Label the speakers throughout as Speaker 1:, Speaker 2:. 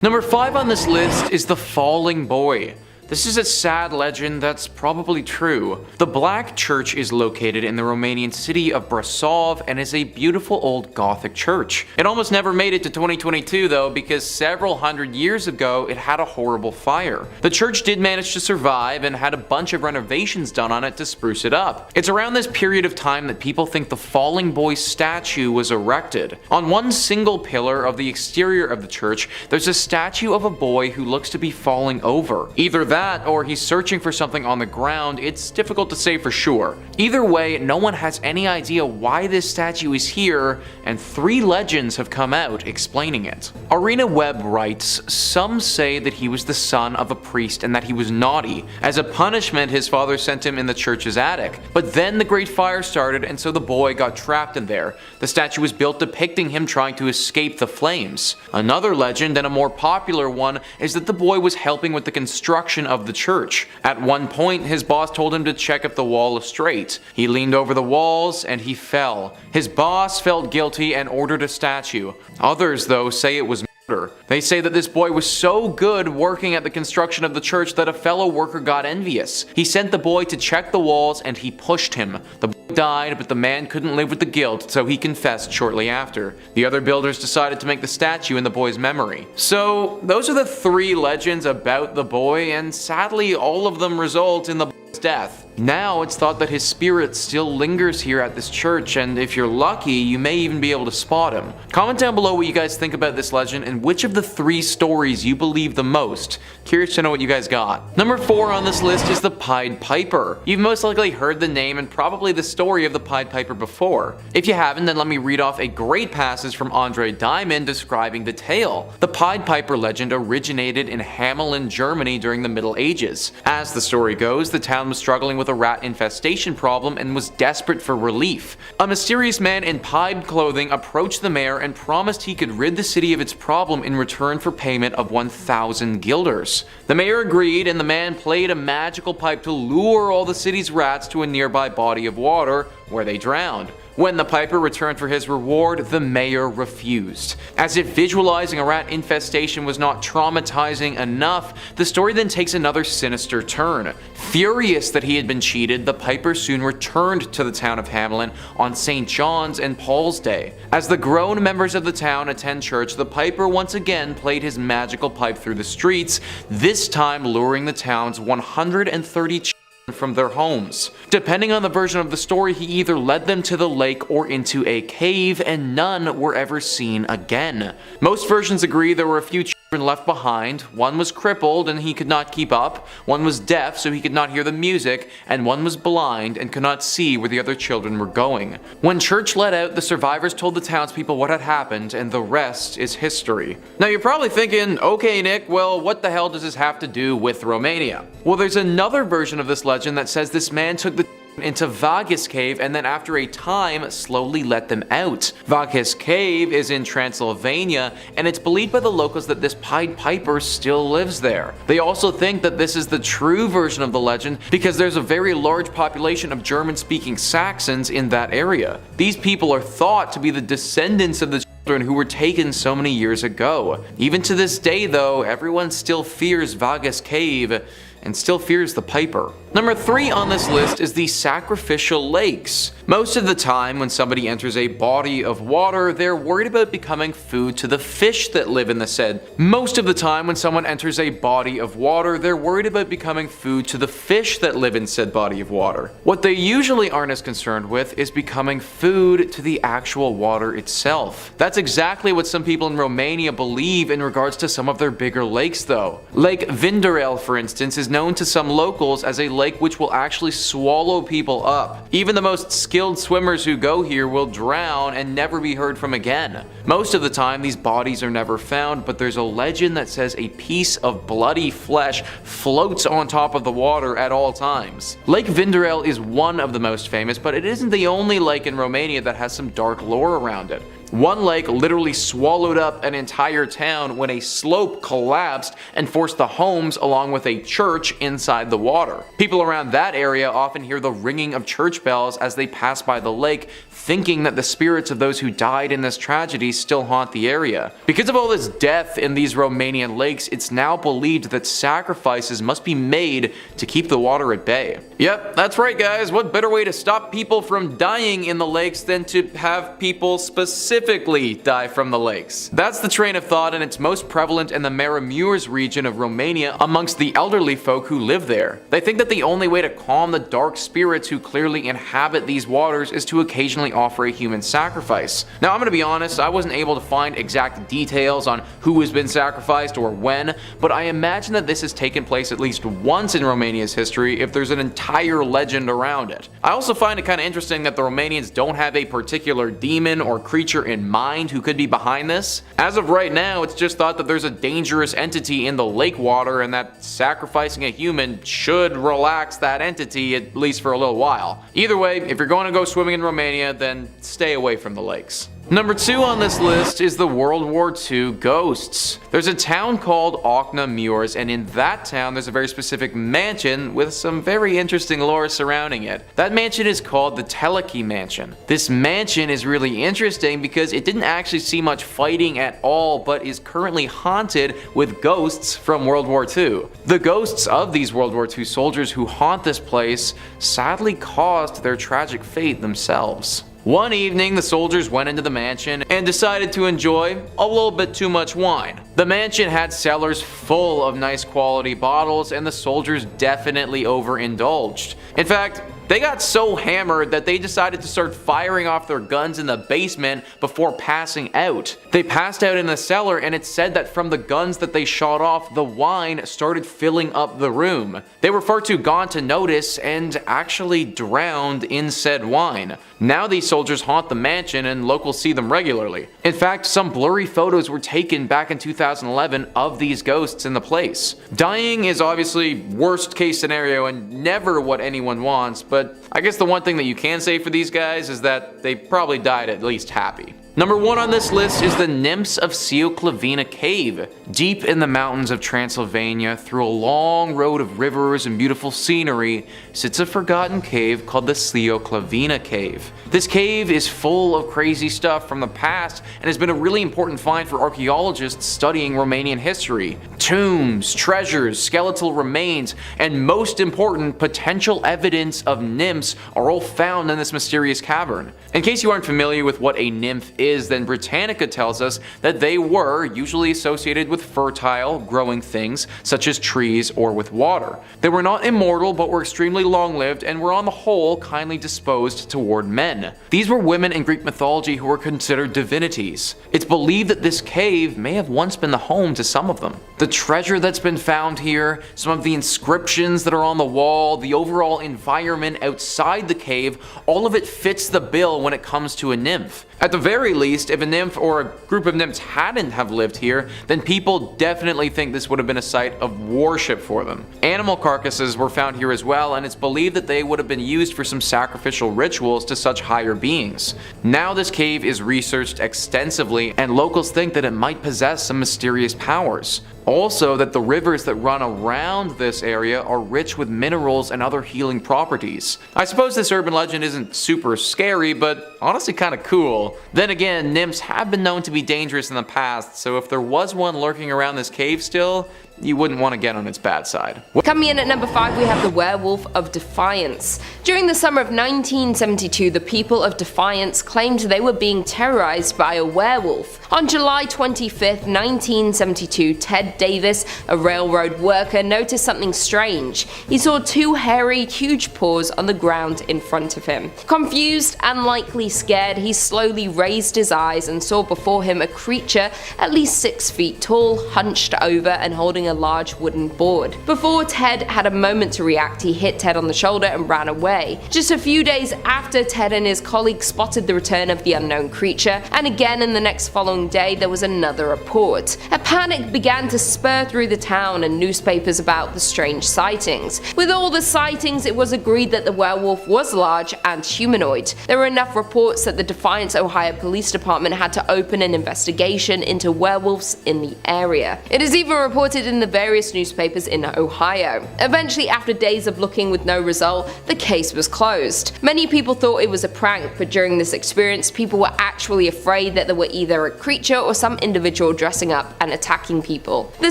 Speaker 1: Number 5 on this list is the Falling Boy. This is a sad legend that's probably true. The Black Church is located in the Romanian city of Brasov and is a beautiful old Gothic church. It almost never made it to 2022 though, because several hundred years ago it had a horrible fire. The church did manage to survive and had a bunch of renovations done on it to spruce it up. It's around this period of time that people think the Falling Boy statue was erected. On one single pillar of the exterior of the church, there's a statue of a boy who looks to be falling over. Either that or he's searching for something on the ground. It's difficult to say for sure. Either way, no one has any idea why this statue is here, and 3 legends have come out explaining it. Arena Webb writes, some say that he was the son of a priest and that he was naughty. As a punishment, his father sent him in the church's attic. But then the Great Fire started and so the boy got trapped in there. The statue was built depicting him trying to escape the flames. Another legend, and a more popular one, is that the boy was helping with the construction of the church. At one point, his boss told him to check if the wall is straight. He leaned over the walls and he fell. His boss felt guilty and ordered a statue. Others, though, say it was murder. They say that this boy was so good working at the construction of the church that a fellow worker got envious. He sent the boy to check the walls and he pushed him. The boy died, but the man couldn't live with the guilt, so he confessed shortly after. The other builders decided to make the statue in the boy's memory. So those are the 3 legends about the boy, and sadly all of them result in the boy's death. Now it's thought that his spirit still lingers here at this church, and if you're lucky, you may even be able to spot him. Comment down below what you guys think about this legend and which of the 3 stories you believe the most. Curious to know what you guys got. Number 4 on this list is the Pied Piper. You've most likely heard the name and probably the story of the Pied Piper before. If you haven't, then let me read off a great passage from Andre Diamond describing the tale. The Pied Piper legend originated in Hamelin, Germany during the Middle Ages. As the story goes, the town was struggling with a rat infestation problem and was desperate for relief. A mysterious man in pied clothing approached the mayor and promised he could rid the city of its problem in return for payment of 1,000 guilders. The mayor agreed, and the man played a magical pipe to lure all the city's rats to a nearby body of water where they drowned. When the piper returned for his reward, the mayor refused. As if visualizing a rat infestation was not traumatizing enough, the story then takes another sinister turn. Furious that he had been cheated, the piper soon returned to the town of Hamelin on St. John's and Paul's Day. As the grown members of the town attend church, the piper once again played his magical pipe through the streets, this time luring the town's 130 children from their homes. Depending on the version of the story, he either led them to the lake or into a cave, and none were ever seen again. Most versions agree there were a few children left behind. One was crippled and he could not keep up, one was deaf so he could not hear the music, and one was blind and could not see where the other children were going. When church let out, the survivors told the townspeople what had happened, and the rest is history. Now you're probably thinking, okay Nick, well what the hell does this have to do with Romania? Well, there's another version of this legend that says this man took the into Vaghis Cave and then after a time slowly let them out. Vaghis Cave is in Transylvania, and it's believed by the locals that this Pied Piper still lives there. They also think that this is the true version of the legend because there's a very large population of German-speaking Saxons in that area. These people are thought to be the descendants of the children who were taken so many years ago. Even to this day though, everyone still fears Vaghis Cave and still fears the Piper. Number 3 on this list is the Sacrificial Lakes. Most of the time when somebody enters a body of water, they're worried about becoming food to the fish that live in the said. Most of the time when someone enters a body of water, they're worried about becoming food to the fish that live in said body of water. What they usually aren't as concerned with is becoming food to the actual water itself. That's exactly what some people in Romania believe in regards to some of their bigger lakes though. Lake Vinderel, for instance, is known to some locals as a lake which will actually swallow people up. Even the most skilled swimmers who go here will drown and never be heard from again. Most of the time these bodies are never found, but there's a legend that says a piece of bloody flesh floats on top of the water at all times. Lake Vinderel is one of the most famous, but it isn't the only lake in Romania that has some dark lore around it. One lake literally swallowed up an entire town when a slope collapsed and forced the homes along with a church inside the water. People around that area often hear the ringing of church bells as they pass by the lake, thinking that the spirits of those who died in this tragedy still haunt the area. Because of all this death in these Romanian lakes, it's now believed that sacrifices must be made to keep the water at bay. Yep, that's right guys, what better way to stop people from dying in the lakes than to have people specifically die from the lakes? That's the train of thought, and it's most prevalent in the Maramureș region of Romania amongst the elderly folk who live there. They think that the only way to calm the dark spirits who clearly inhabit these waters is to occasionally offer a human sacrifice. Now I'm gonna be honest, I wasn't able to find exact details on who has been sacrificed or when, but I imagine that this has taken place at least once in Romania's history if there's an entire legend around it. I also find it kind of interesting that the Romanians don't have a particular demon or creature in mind who could be behind this. As of right now, it's just thought that there's a dangerous entity in the lake water and that sacrificing a human should relax that entity at least for a little while. Either way, if you're going to go swimming in Romania, then stay away from the lakes. Number 2 on this list is the World War II ghosts. There's a town called Okna Muirs, and in that town there's a very specific mansion with some very interesting lore surrounding it. That mansion is called the Teleki Mansion. This mansion is really interesting because it didn't actually see much fighting at all, but is currently haunted with ghosts from World War II. The ghosts of these World War II soldiers who haunt this place sadly caused their tragic fate themselves. One evening, the soldiers went into the mansion and decided to enjoy a little bit too much wine. The mansion had cellars full of nice quality bottles, and the soldiers definitely overindulged. In fact, they got so hammered that they decided to start firing off their guns in the basement before passing out. They passed out in the cellar, and it's said that from the guns that they shot off, the wine started filling up the room. They were far too gone to notice and actually drowned in said wine. Now these soldiers haunt the mansion and locals see them regularly. In fact, some blurry photos were taken back in 2011 of these ghosts in the place. Dying is obviously worst case scenario and never what anyone wants, but I guess the one thing that you can say for these guys is that they probably died at least happy. Number 1 on this list is the Nymphs of Sioclavina Cave. Deep in the mountains of Transylvania, through a long road of rivers and beautiful scenery, sits a forgotten cave called the Sioclavina Cave. This cave is full of crazy stuff from the past and has been a really important find for archaeologists studying Romanian history. Tombs, treasures, skeletal remains, and most important, potential evidence of nymphs are all found in this mysterious cavern. In case you aren't familiar with what a nymph is, then Britannica tells us that they were usually associated with fertile, growing things such as trees or with water. They were not immortal but were extremely long-lived and were on the whole kindly disposed toward men. These were women in Greek mythology who were considered divinities. It's believed that this cave may have once been the home to some of them. The treasure that's been found here, some of the inscriptions that are on the wall, the overall environment outside the cave, all of it fits the bill when it comes to a nymph. At the very least, if a nymph or a group of nymphs hadn't have lived here, then people definitely think this would have been a site of worship for them. Animal carcasses were found here as well, and it's believed that they would have been used for some sacrificial rituals to such higher beings. Now this cave is researched extensively, and locals think that it might possess some mysterious powers. Also, that the rivers that run around this area are rich with minerals and other healing properties. I suppose this urban legend isn't super scary, but honestly kinda cool. Then again, nymphs have been known to be dangerous in the past, so if there was one lurking around this cave still, you wouldn't want to get on its bad side.
Speaker 2: Coming in at number 5, we have the Werewolf of Defiance. During the summer of 1972, the people of Defiance claimed they were being terrorized by a werewolf. On July 25th, 1972, Ted Davis, a railroad worker, noticed something strange. He saw 2 hairy, huge paws on the ground in front of him. Confused and likely scared, he slowly raised his eyes and saw before him a creature at least 6 feet tall, hunched over and holding a large wooden board. Before Ted had a moment to react, he hit Ted on the shoulder and ran away. Just a few days after, Ted and his colleagues spotted the return of the unknown creature, and again in the next following day there was another report. A panic began to spur through the town and newspapers about the strange sightings. With all the sightings, it was agreed that the werewolf was large and humanoid. There were enough reports that the Defiance, Ohio Police Department had to open an investigation into werewolves in the area. It is even reported in the various newspapers in Ohio. Eventually, after days of looking with no result, the case was closed. Many people thought it was a prank, but during this experience, people were actually afraid that there were either a creature or some individual dressing up and attacking people. The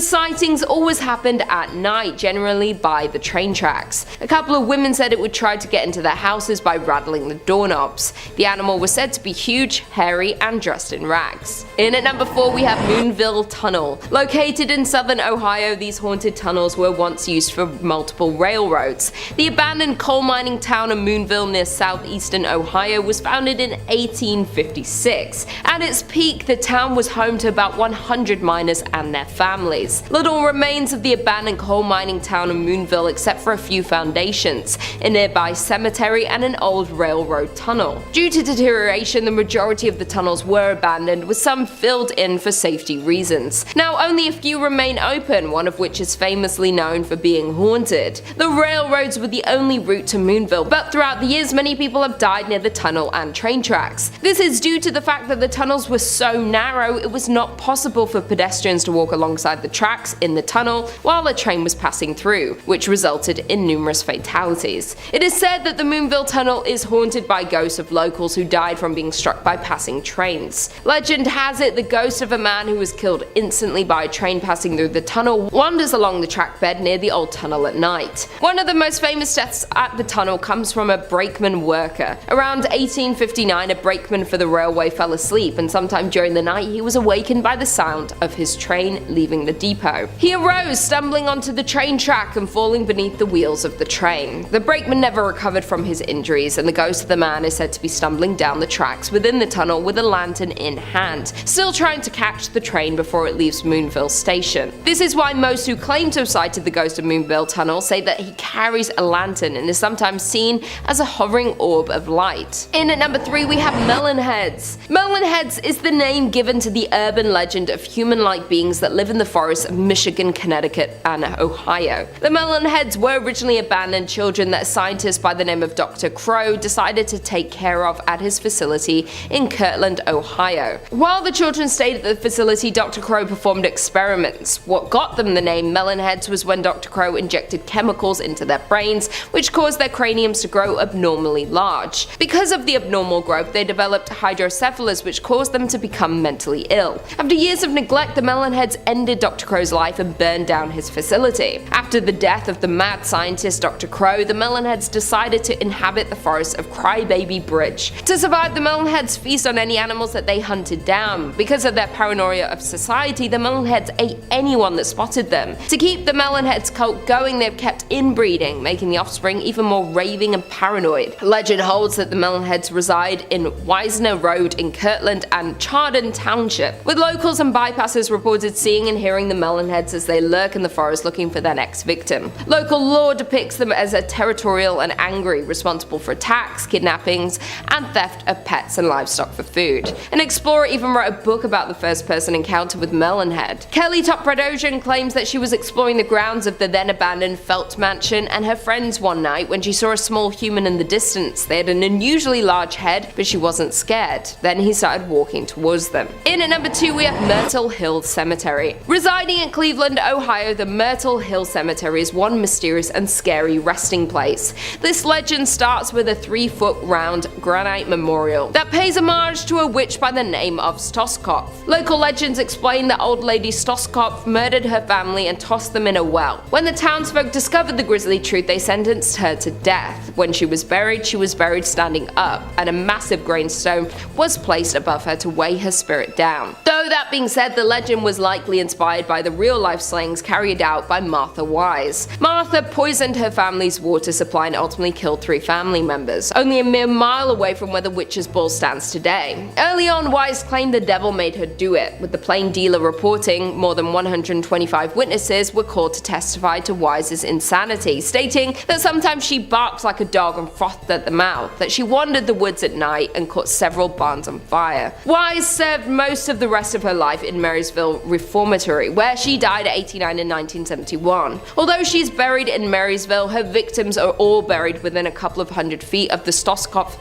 Speaker 2: sightings always happened at night, generally by the train tracks. A couple of women said it would try to get into their houses by rattling the doorknobs. The animal was said to be huge, hairy, and dressed in rags. In at number 4 we have Moonville Tunnel. Located in southern Ohio, these haunted tunnels were once used for multiple railroads. The abandoned coal mining town of Moonville near southeastern Ohio was founded in 1856. At its peak, the town was home to about 100 miners and their families. Little remains of the abandoned coal mining town of Moonville except for a few foundations, a nearby cemetery, and an old railroad tunnel. Due to deterioration, the majority of the tunnels were abandoned, with some filled in for safety reasons. Now only a few remain open, one of which is famously known for being haunted. The railroads were the only route to Moonville, but throughout the years many people have died near the tunnel and train tracks. This is due to the fact that the tunnels were so narrow it was not possible for pedestrians to walk alongside the tracks in the tunnel while a train was passing through, which resulted in numerous fatalities. It is said that the Moonville Tunnel is haunted by ghosts of locals who died from being struck by passing trains. Legend has it the ghost of a man who was killed instantly by a train passing through the tunnel wanders along the track bed near the old tunnel at night. One of the most famous deaths at the tunnel comes from a brakeman worker. Around 1859, a brakeman for the railway fell asleep, and sometime during the night he was awakened by the sound of his train leaving the depot. He arose, stumbling onto the train track and falling beneath the wheels of the train. The brakeman never recovered from his injuries, and the ghost of the man is said to be stumbling down the tracks within the tunnel with a lantern in hand, still trying to catch the train before it leaves Moonville Station. This is why most who claim to have sighted the ghost of Moonville Tunnel say that he carries a lantern and is sometimes seen as a hovering orb of light. In at number 3 we have Melon Heads. Melon Heads is the name given to the urban legend of human-like beings that live in the forests of Michigan, Connecticut, and Ohio. The Melon Heads were originally abandoned children that a scientist by the name of Dr. Crow decided to take care of at his facility in Kirtland, Ohio. While the children stayed at the facility, Dr. Crow performed experiments. What got them the name Melon Heads was when Dr. Crow injected chemicals into their brains, which caused their craniums to grow abnormally large. Because of the abnormal growth, they developed hydrocephalus, which caused them to become mentally ill. After years of neglect, the Melon Heads ended Dr. Crow's life and burned down his facility. After the death of the mad scientist Dr. Crow, the Melon Heads decided to inhabit the forest of Crybaby Bridge. To survive, the Melon Heads feast on any animals that they hunted down. Because of their paranoia of society, the Melon Heads ate anyone that spotted them. To keep the Melon Heads cult going, they've kept inbreeding, making the offspring even more raving and paranoid. Legend holds that the Melon Heads reside in Wisner Road in Kirtland and Chardon Township, with locals and bypassers reported seeing and hearing the Melon Heads as they lurk in the forest looking for their next victim. Local lore depicts them as a territorial and angry, responsible for attacks, kidnappings, and theft of pets and livestock for food. An explorer even wrote a book about the first person encounter with Melon Head. Kelly Topradosian claims that she was exploring the grounds of the then abandoned Felt Mansion and her friends one night when she saw a small human in the distance. They had an unusually large head, but she wasn't scared. Then he started walking towards them. In at number 2 we have Myrtle Hill Cemetery. Residing in Cleveland, Ohio, the Myrtle Hill Cemetery is one mysterious and scary resting place. This legend starts with a 3-foot round granite memorial that pays homage to a witch by the name of Stoskopf. Local legends explain that old lady Stoskopf murdered her family and tossed them in a well. When the townsfolk discovered the grisly truth, they sentenced her to death. When she was buried standing up, and a massive gravestone was placed above her to weigh her spirit down. Though that being said, the legend was likely inspired by the real-life slayings carried out by Martha Wise. Martha poisoned her family's water supply and ultimately killed 3 family members, only a mere mile away from where the Witch's Ball stands today. Early on, Wise claimed the devil made her do it, with the plain dealer reporting more than 120 25 witnesses were called to testify to Wise's insanity, stating that sometimes she barked like a dog and frothed at the mouth, that she wandered the woods at night and caught several barns on fire. Wise served most of the rest of her life in Marysville Reformatory, where she died at 89 in 1971. Although she's buried in Marysville, her victims are all buried within a couple of 100 feet of the Stahls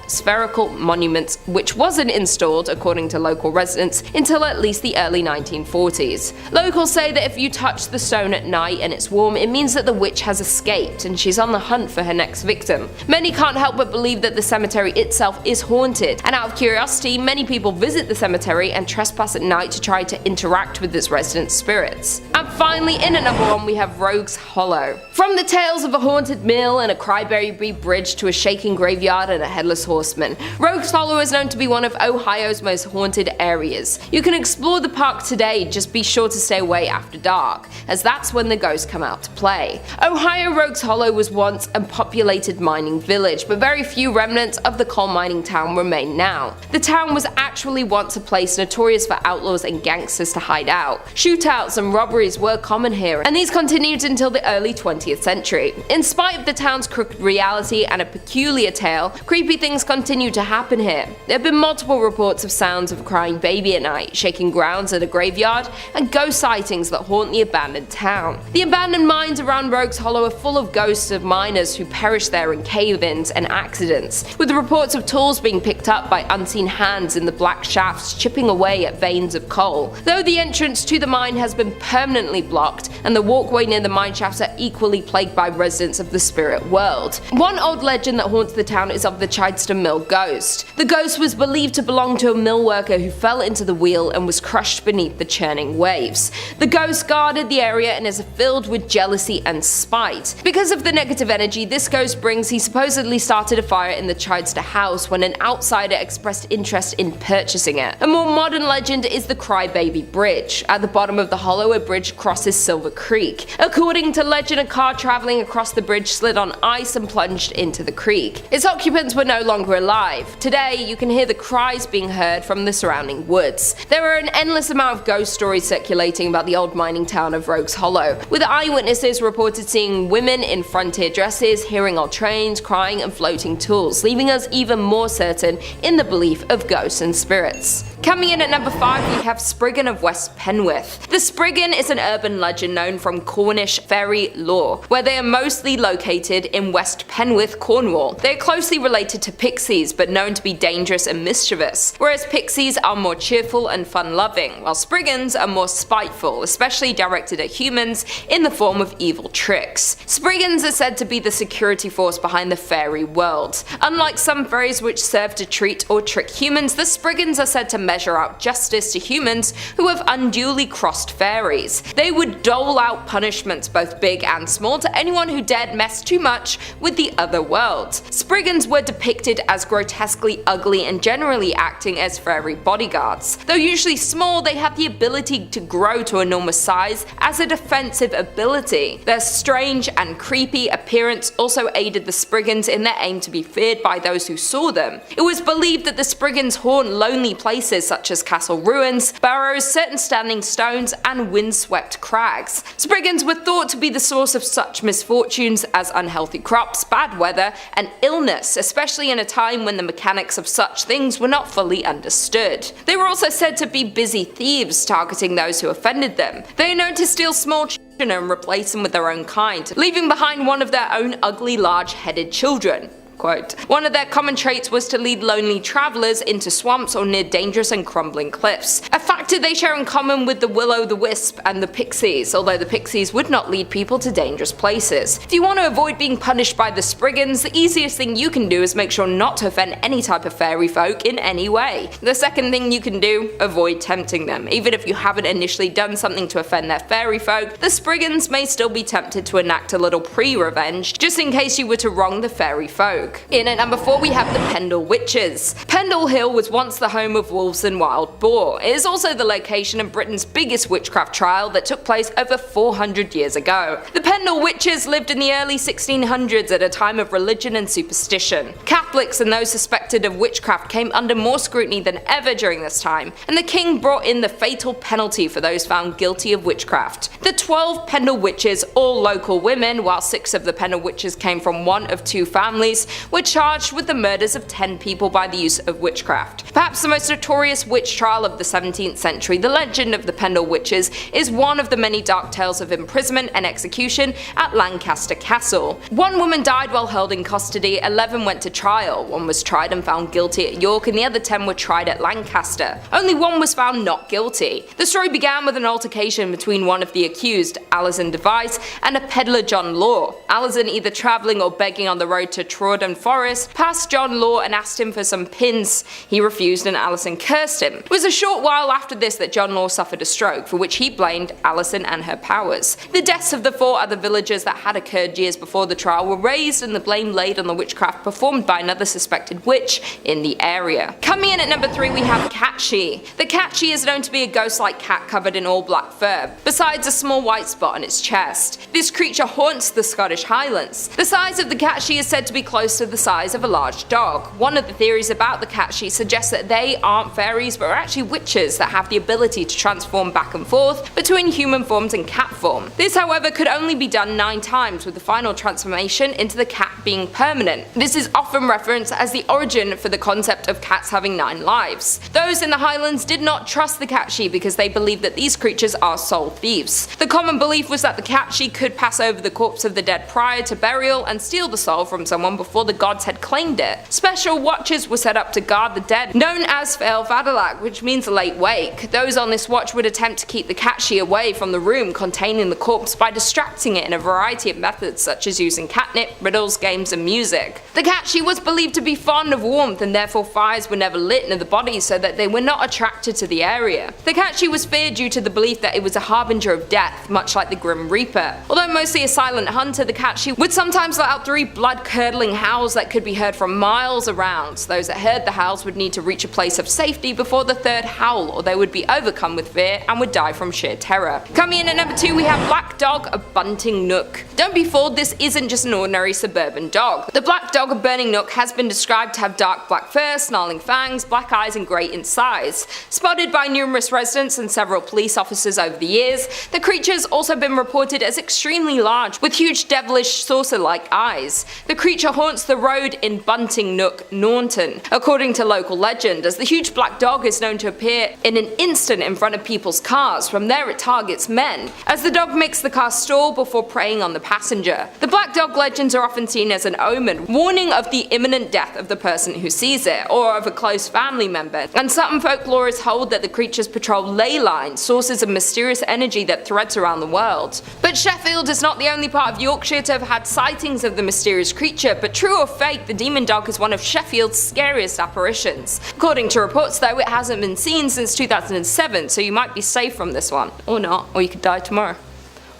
Speaker 2: spherical monument, which wasn't installed, according to local residents, until at least the early 1940s. Locals say that if you touch the stone at night and it's warm, it means that the witch has escaped and she's on the hunt for her next victim. Many can't help but believe that the cemetery itself is haunted, and out of curiosity, many people visit the cemetery and trespass at night to try to interact with its resident spirits. And finally, in at number 1, we have Rogue's Hollow. From the tales of a haunted mill and a crybaby bridge to a shaking graveyard and a headless horseman, Rogue's Hollow is known to be one of Ohio's most haunted areas. You can explore the park today, just be sure to stay away after dark, as that's when the ghosts come out to play. Ohio Rogue's Hollow was once a populated mining village, but very few remnants of the coal mining town remain now. The town was actually once a place notorious for outlaws and gangsters to hide out. Shootouts and robberies were common here, and these continued until the early 20th century. In spite of the town's crooked reality and a peculiar tale, creepy things continue to happen here. There have been multiple reports of sounds of a crying baby at night, shaking grounds at a graveyard, and ghost sightings that haunt the abandoned town. The abandoned mines around Rogue's Hollow are full of ghosts of miners who perished there in cave-ins and accidents, with reports of tools being picked up by unseen hands in the black shafts chipping away at veins of coal. Though the entrance to the mine has been permanently blocked, and the walkway near the mine shafts are equally plagued by residents of the spirit world. One old legend that haunts the town is of the Chidester Mill ghost. The ghost was believed to belong to a mill worker who fell into the wheel and was crushed beneath the churning waves. The ghost guarded the area and is filled with jealousy and spite. Because of the negative energy this ghost brings, he supposedly started a fire in the Chidester house when an outsider expressed interest in purchasing it. A more modern legend is the Crybaby Bridge. At the bottom of the hollow, a bridge crosses Silver Creek. According to legend, a car traveling across the bridge slid on ice and plunged into the creek. Its occupants were no longer alive. Today, you can hear the cries being heard from the surrounding woods. There are an endless amount of ghost stories circulating about the old mining town of Rogue's Hollow, with eyewitnesses reported seeing women in frontier dresses, hearing old trains, crying and floating tools, leaving us even more certain in the belief of ghosts and spirits. Coming in at number 5, we have Spriggan of West Penwith. The Spriggan is an urban legend known from Cornish fairy lore, where they are mostly located in West Penwith, Cornwall. They are closely related to pixies, but known to be dangerous and mischievous, whereas pixies are more cheerful and fun-loving, while Spriggans are more spiteful, especially directed at humans in the form of evil tricks. Spriggans are said to be the security force behind the fairy world. Unlike some fairies which serve to treat or trick humans, the Spriggans are said to measure out justice to humans who have unduly crossed fairies. They would dole out punishments both big and small to anyone who dared mess too much with the other world. Spriggans were depicted as grotesquely ugly and generally acting as fairy bodyguards. Though usually small, they have the ability to grow to enormous size as a defensive ability. Their strange and creepy appearance also aided the Spriggans in their aim to be feared by those who saw them. It was believed that the Spriggans haunt lonely places such as castle ruins, burrows, certain standing stones, and windswept crags. Spriggans were thought to be the source of such misfortunes as unhealthy crops, bad weather, and illness, especially in a time when the mechanics of such things were not fully understood. They were also said to be busy thieves, targeting those who offended them. They are known to steal small children and replace them with their own kind, leaving behind one of their own ugly large-headed children. Quote, one of their common traits was to lead lonely travelers into swamps or near dangerous and crumbling cliffs, a factor they share in common with the will-o'-the-wisp and the pixies, although the pixies would not lead people to dangerous places. If you want to avoid being punished by the Spriggans, the easiest thing you can do is make sure not to offend any type of fairy folk in any way. The second thing you can do, avoid tempting them. Even if you haven't initially done something to offend their fairy folk, the Spriggans may still be tempted to enact a little pre-revenge, just in case you were to wrong the fairy folk. stroke. In at number 4 we have the Pendle Witches. Pendle Hill was once the home of wolves and wild boar. It is also the location of Britain's biggest witchcraft trial that took place over 400 years ago. The Pendle Witches lived in the early 1600s at a time of religion and superstition. Catholics and those suspected of witchcraft came under more scrutiny than ever during this time, and the king brought in the fatal penalty for those found guilty of witchcraft. The 12 Pendle Witches, all local women, while 6 of the Pendle Witches came from one of 2 families, were charged with the murders of 10 people by the use of witchcraft. Perhaps the most notorious witch trial of the 17th century, the legend of the Pendle Witches is one of the many dark tales of imprisonment and execution at Lancaster Castle. 1 woman died while held in custody, 11 went to trial, 1 was tried and found guilty at York, and the other 10 were tried at Lancaster. Only 1 was found not guilty. The story began with an altercation between one of the accused, Alison Device, and a peddler John Law. Alison, either travelling or begging on the road to Trawden Forest, passed John Law and asked him for some pins. He refused and Alison cursed him. It was a short while after this that John Law suffered a stroke, for which he blamed Alison and her powers. The deaths of the 4 other villagers that had occurred years before the trial were raised and the blame laid on the witchcraft performed by another suspected witch in the area. Coming in at number 3 we have Catty. The Catty is known to be a ghost-like cat covered in all black fur, besides a small white spot on its chest. This creature haunts the Scottish Highlands. The size of the Catty is said to be close to the size of a large dog. One of the theories about the Catty suggests that they aren't fairies but are actually witches that have the ability to transform back and forth between human forms and cat form. This, however, could only be done 9 times, with the final transformation into the cat being permanent. This is often referenced as the origin for the concept of cats having 9 lives. Those in the Highlands did not trust the Catty because they believed that these creatures are soul thieves. The common belief was that the Catty could pass over the corpse of the dead prior to burial and steal the soul from someone before the gods had claimed it. Special watches were set up to guard the dead, known as Fail Fadalak, which means late wake. Those on this watch would attempt to keep the Catty away from the room containing the corpse by distracting it in a variety of methods, such as using catnip, riddles, games and music. The Catty was believed to be fond of warmth, and therefore fires were never lit near the body so that they were not attracted to the area. The Catty was feared due to the belief that it was a harbinger of death, much like the Grim Reaper. Although mostly a silent hunter, the Catty would sometimes let out 3 blood-curdling howls that could be heard from miles around. Those that heard the howls would need to reach a place of safety before the 3rd howl, or they would be overcome with fear and would die from sheer terror. Coming in at number 2 we have Black Dog of Bunting Nook. Don't be fooled, this isn't just an ordinary suburban dog. The Black Dog of Burning Nook has been described to have dark black fur, snarling fangs, black eyes and great in size. Spotted by numerous residents and several police officers over the years, the creature has also been reported as extremely large, with huge devilish saucer-like eyes. The creature haunts the road in Bunting Nook, Naunton, according to local legend, as the huge black dog is known to appear in an instant in front of people's cars. From there it targets men, as the dog makes the car stall before preying on the passenger. The black dog legends are often seen as an omen, warning of the imminent death of the person who sees it, or of a close family member, and some folklorists hold that the creatures patrol ley lines, sources of mysterious energy that threads around the world. But Sheffield is not the only part of Yorkshire to have had sightings of the mysterious creature, but true or fake, the demon dog is one of Sheffield's scariest apparitions. According to reports though, it hasn't been seen since 2007, so you might be safe from this one. Or not, or you could die tomorrow.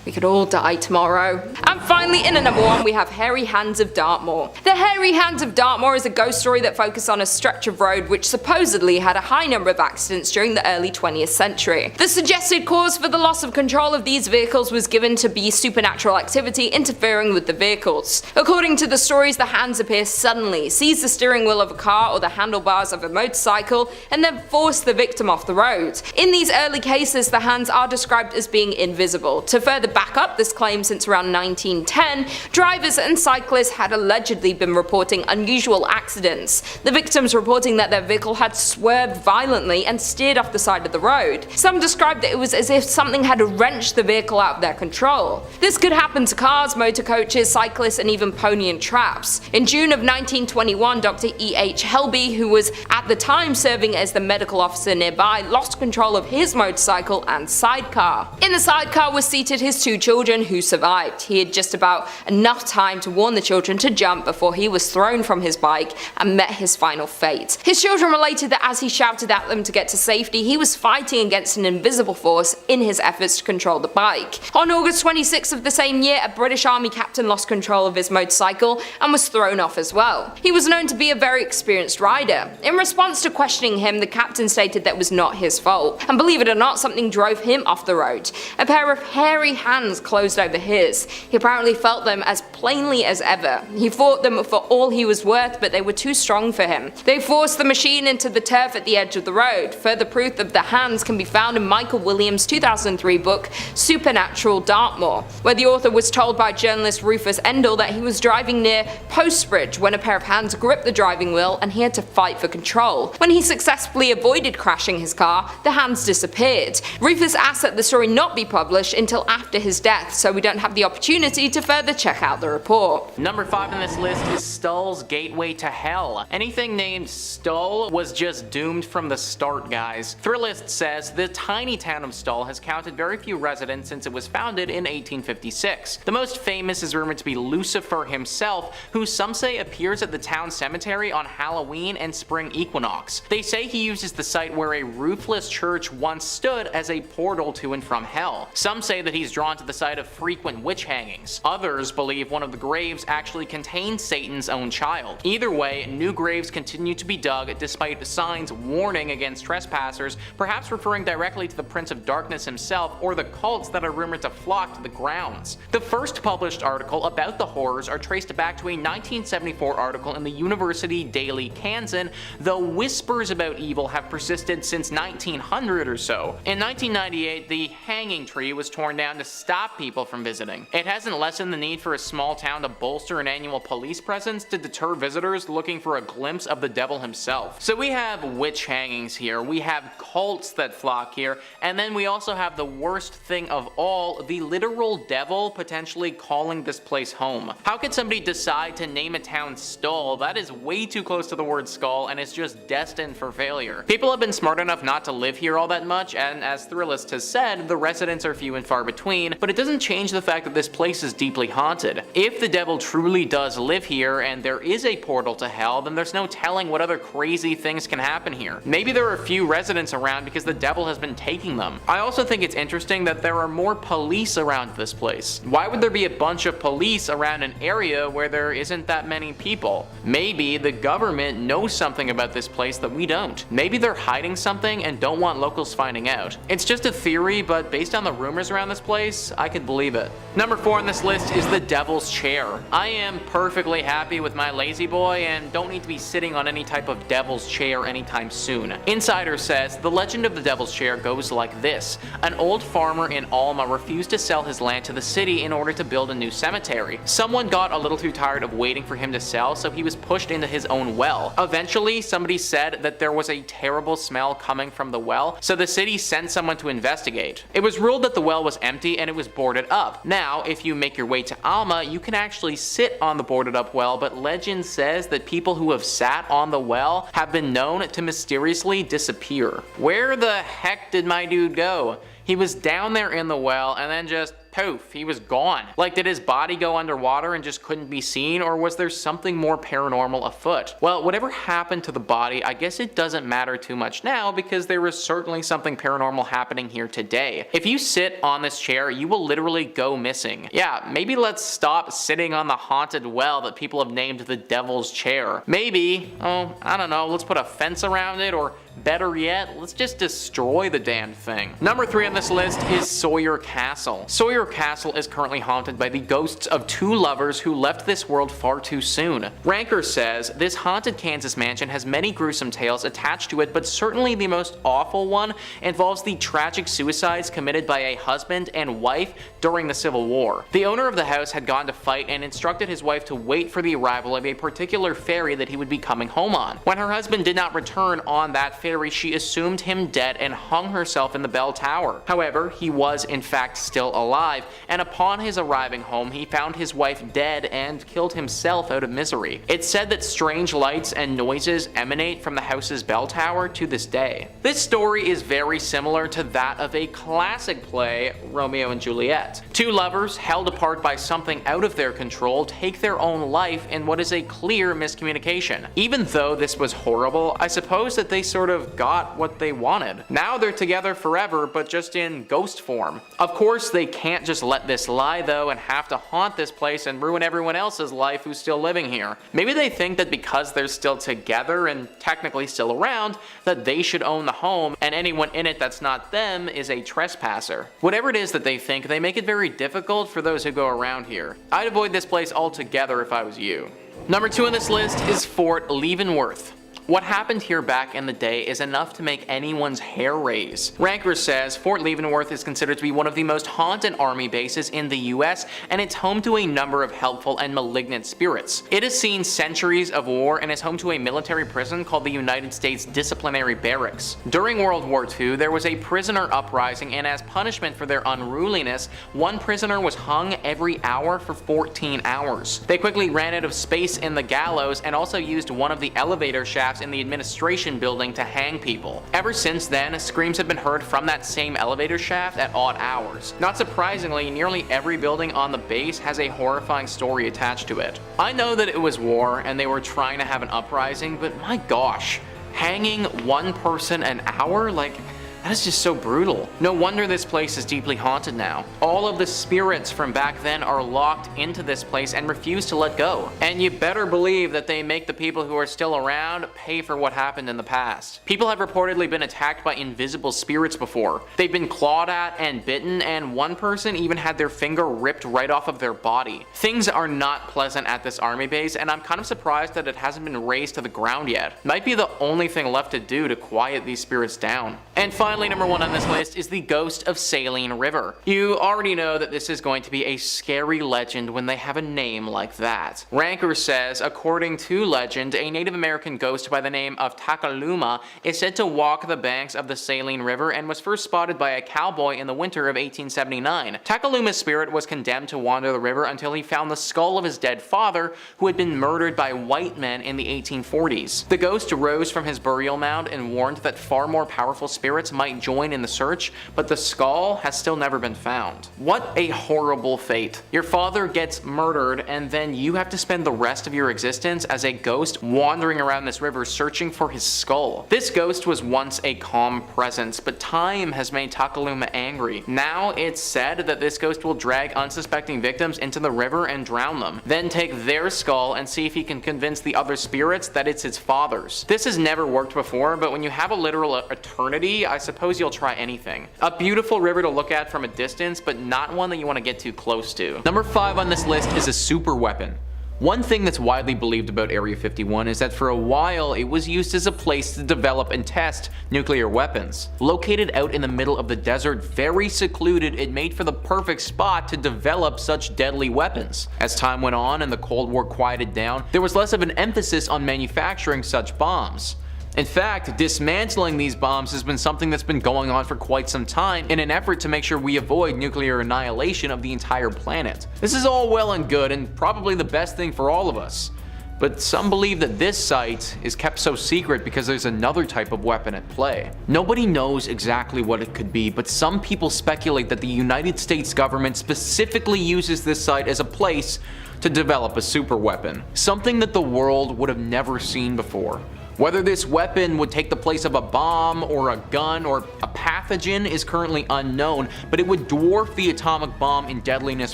Speaker 2: We could all die tomorrow. And finally, in at number 1, we have Hairy Hands of Dartmoor. The Hairy Hands of Dartmoor is a ghost story that focuses on a stretch of road which supposedly had a high number of accidents during the early 20th century. The suggested cause for the loss of control of these vehicles was given to be supernatural activity interfering with the vehicles. According to the stories, the hands appear suddenly, seize the steering wheel of a car or the handlebars of a motorcycle, and then force the victim off the road. In these early cases, the hands are described as being invisible. To further back up this claim, since around 1910, drivers and cyclists had allegedly been reporting unusual accidents, the victims reporting that their vehicle had swerved violently and steered off the side of the road. Some described that it was as if something had wrenched the vehicle out of their control. This could happen to cars, motor coaches, cyclists and even pony and traps. In June of 1921, Dr. E.H. Helby, who was at the time serving as the medical officer nearby, lost control of his motorcycle and sidecar. In the sidecar was seated his his 2 children who survived. He had just about enough time to warn the children to jump before he was thrown from his bike and met his final fate. His children related that as he shouted at them to get to safety, he was fighting against an invisible force in his efforts to control the bike. On August 26th of the same year, a British Army captain lost control of his motorcycle and was thrown off as well. He was known to be a very experienced rider. In response to questioning him, the captain stated that it was not his fault, and believe it or not, something drove him off the road. A pair of hairy hands closed over his. He apparently felt them as plainly as ever. He fought them for all he was worth, but they were too strong for him. They forced the machine into the turf at the edge of the road. Further proof of the hands can be found in Michael Williams' 2003 book Supernatural Dartmoor, where the author was told by journalist Rufus Endell that he was driving near Postbridge when a pair of hands gripped the driving wheel and he had to fight for control. When he successfully avoided crashing his car, the hands disappeared. Rufus asked that the story not be published until after his death, so we don't have the opportunity to further check out the report.
Speaker 1: Number 5 on this list is Stahls' Gateway to Hell. Anything named Stahl was just doomed from the start, guys. Thrillist says the tiny town of Stahl has counted very few residents since it was founded in 1856. The most famous is rumored to be Lucifer himself, who some say appears at the town cemetery on Halloween and spring equinox. They say he uses the site where a roofless church once stood as a portal to and from hell. Some say that he's drawn to the site of frequent witch hangings. Others believe one of the graves actually contains Satan's own child. Either way, new graves continue to be dug despite signs warning against trespassers, perhaps referring directly to the Prince of Darkness himself or the cults that are rumored to flock to the grounds. The first published article about the horrors are traced back to a 1974 article in the University Daily Kansan, though whispers about evil have persisted since 1900 or so. In 1998, the hanging tree was torn down to stop people from visiting. It hasn't lessened the need for a small town to bolster an annual police presence to deter visitors looking for a glimpse of the devil himself. So we have witch hangings here, we have cults that flock here, and then we also have the worst thing of all, the literal devil potentially calling this place home. How could somebody decide to name a town Stahl? That is way too close to the word skull and it's just destined for failure. People have been smart enough not to live here all that much, and as Thrillist has said, the residents are few and far between, but it doesn't change the fact that this place is deeply haunted. If the devil truly does live here and there is a portal to hell, then there's no telling what other crazy things can happen here. Maybe there are few residents around because the devil has been taking them. I also think it's interesting that there are more police around this place. Why would there be a bunch of police around an area where there isn't that many people? Maybe the government knows something about this place that we don't. Maybe they're hiding something and don't want locals finding out. It's just a theory, but based on the rumors around this place, I could believe it. Number 4 on this list is the Devil's Chair. I am perfectly happy with my lazy boy and don't need to be sitting on any type of Devil's Chair anytime soon. Insider says the legend of the Devil's Chair goes like this. An old farmer in Alma refused to sell his land to the city in order to build a new cemetery. Someone got a little too tired of waiting for him to sell, so he was pushed into his own well. Eventually, somebody said that there was a terrible smell coming from the well, so the city sent someone to investigate. It was ruled that the well was empty and it was boarded up. Now, if you make your way to Alma, you can actually sit on the boarded up well, but legend says that people who have sat on the well have been known to mysteriously disappear. Where the heck did my dude go? He was down there in the well and then just poof, he was gone. Like, did his body go underwater and just couldn't be seen, or was there something more paranormal afoot? Well, whatever happened to the body, I guess it doesn't matter too much now because there is certainly something paranormal happening here today. If you sit on this chair, you will literally go missing. Yeah, maybe let's stop sitting on the haunted well that people have named the Devil's Chair. Maybe, I don't know, let's put a fence around it, or better yet, let's just destroy the damn thing. Number 3 on this list is Sawyer Castle. Sawyer Castle is currently haunted by the ghosts of 2 lovers who left this world far too soon. Ranker says, this haunted Kansas mansion has many gruesome tales attached to it, but certainly the most awful one involves the tragic suicides committed by a husband and wife during the Civil War. The owner of the house had gone to fight and instructed his wife to wait for the arrival of a particular ferry that he would be coming home on. When her husband did not return on that ferry, she assumed him dead and hung herself in the bell tower. However, he was in fact still alive, alive, and upon his arriving home he found his wife dead and killed himself out of misery. It's said that strange lights and noises emanate from the house's bell tower to this day. This story is very similar to that of a classic play, Romeo and Juliet. Two lovers, held apart by something out of their control, take their own life in what is a clear miscommunication. Even though this was horrible, I suppose that they sort of got what they wanted. Now they're together forever, but just in ghost form. Of course, they can't just let this lie though and have to haunt this place and ruin everyone else's life who's still living here. Maybe they think that because they're still together and technically still around, that they should own the home, and anyone in it that's not them is a trespasser. Whatever it is that they think, they make it very difficult for those who go around here. I'd avoid this place altogether if I was you. Number 2 on this list is Fort Leavenworth. What happened here back in the day is enough to make anyone's hair raise. Ranker says Fort Leavenworth is considered to be one of the most haunted army bases in the US, and it's home to a number of helpful and malignant spirits. It has seen centuries of war and is home to a military prison called the United States Disciplinary Barracks. During World War II, there was a prisoner uprising, and as punishment for their unruliness, one prisoner was hung every hour for 14 hours. They quickly ran out of space in the gallows and also used one of the elevator shafts in the administration building to hang people. Ever since then, screams have been heard from that same elevator shaft at odd hours. Not surprisingly, nearly every building on the base has a horrifying story attached to it. I know that it was war and they were trying to have an uprising, but my gosh, hanging one person an hour? Like, that is just so brutal. No wonder this place is deeply haunted now. All of the spirits from back then are locked into this place and refuse to let go. And you better believe that they make the people who are still around pay for what happened in the past. People have reportedly been attacked by invisible spirits before. They've been clawed at and bitten, and one person even had their finger ripped right off of their body. Things are not pleasant at this army base, and I'm kind of surprised that it hasn't been razed to the ground yet. Might be the only thing left to do to quiet these spirits down. And finally, number 1 on this list is the ghost of Saline River. You already know that this is going to be a scary legend when they have a name like that. Ranker says, according to legend, a Native American ghost by the name of Takaluma is said to walk the banks of the Saline River and was first spotted by a cowboy in the winter of 1879. Takaluma's spirit was condemned to wander the river until he found the skull of his dead father, who had been murdered by white men in the 1840s. The ghost rose from his burial mound and warned that far more powerful spirits might join in the search, but the skull has still never been found. What a horrible fate. Your father gets murdered, and then you have to spend the rest of your existence as a ghost wandering around this river searching for his skull. This ghost was once a calm presence, but time has made Takaluma angry. Now it's said that this ghost will drag unsuspecting victims into the river and drown them, then take their skull and see if he can convince the other spirits that it's his father's. This has never worked before, but when you have a literal eternity, I suppose you'll try anything. A beautiful river to look at from a distance, but not one that you want to get too close to. Number 5 on this list is a super weapon. One thing that's widely believed about Area 51 is that for a while it was used as a place to develop and test nuclear weapons. Located out in the middle of the desert, very secluded, it made for the perfect spot to develop such deadly weapons. As time went on and the Cold War quieted down, there was less of an emphasis on manufacturing such bombs. In fact, dismantling these bombs has been something that's been going on for quite some time in an effort to make sure we avoid nuclear annihilation of the entire planet. This is all well and good and probably the best thing for all of us. But some believe that this site is kept so secret because there's another type of weapon at play. Nobody knows exactly what it could be, but some people speculate that the United States government specifically uses this site as a place to develop a super weapon. Something that the world would have never seen before. Whether this weapon would take the place of a bomb or a gun or a pathogen is currently unknown, but it would dwarf the atomic bomb in deadliness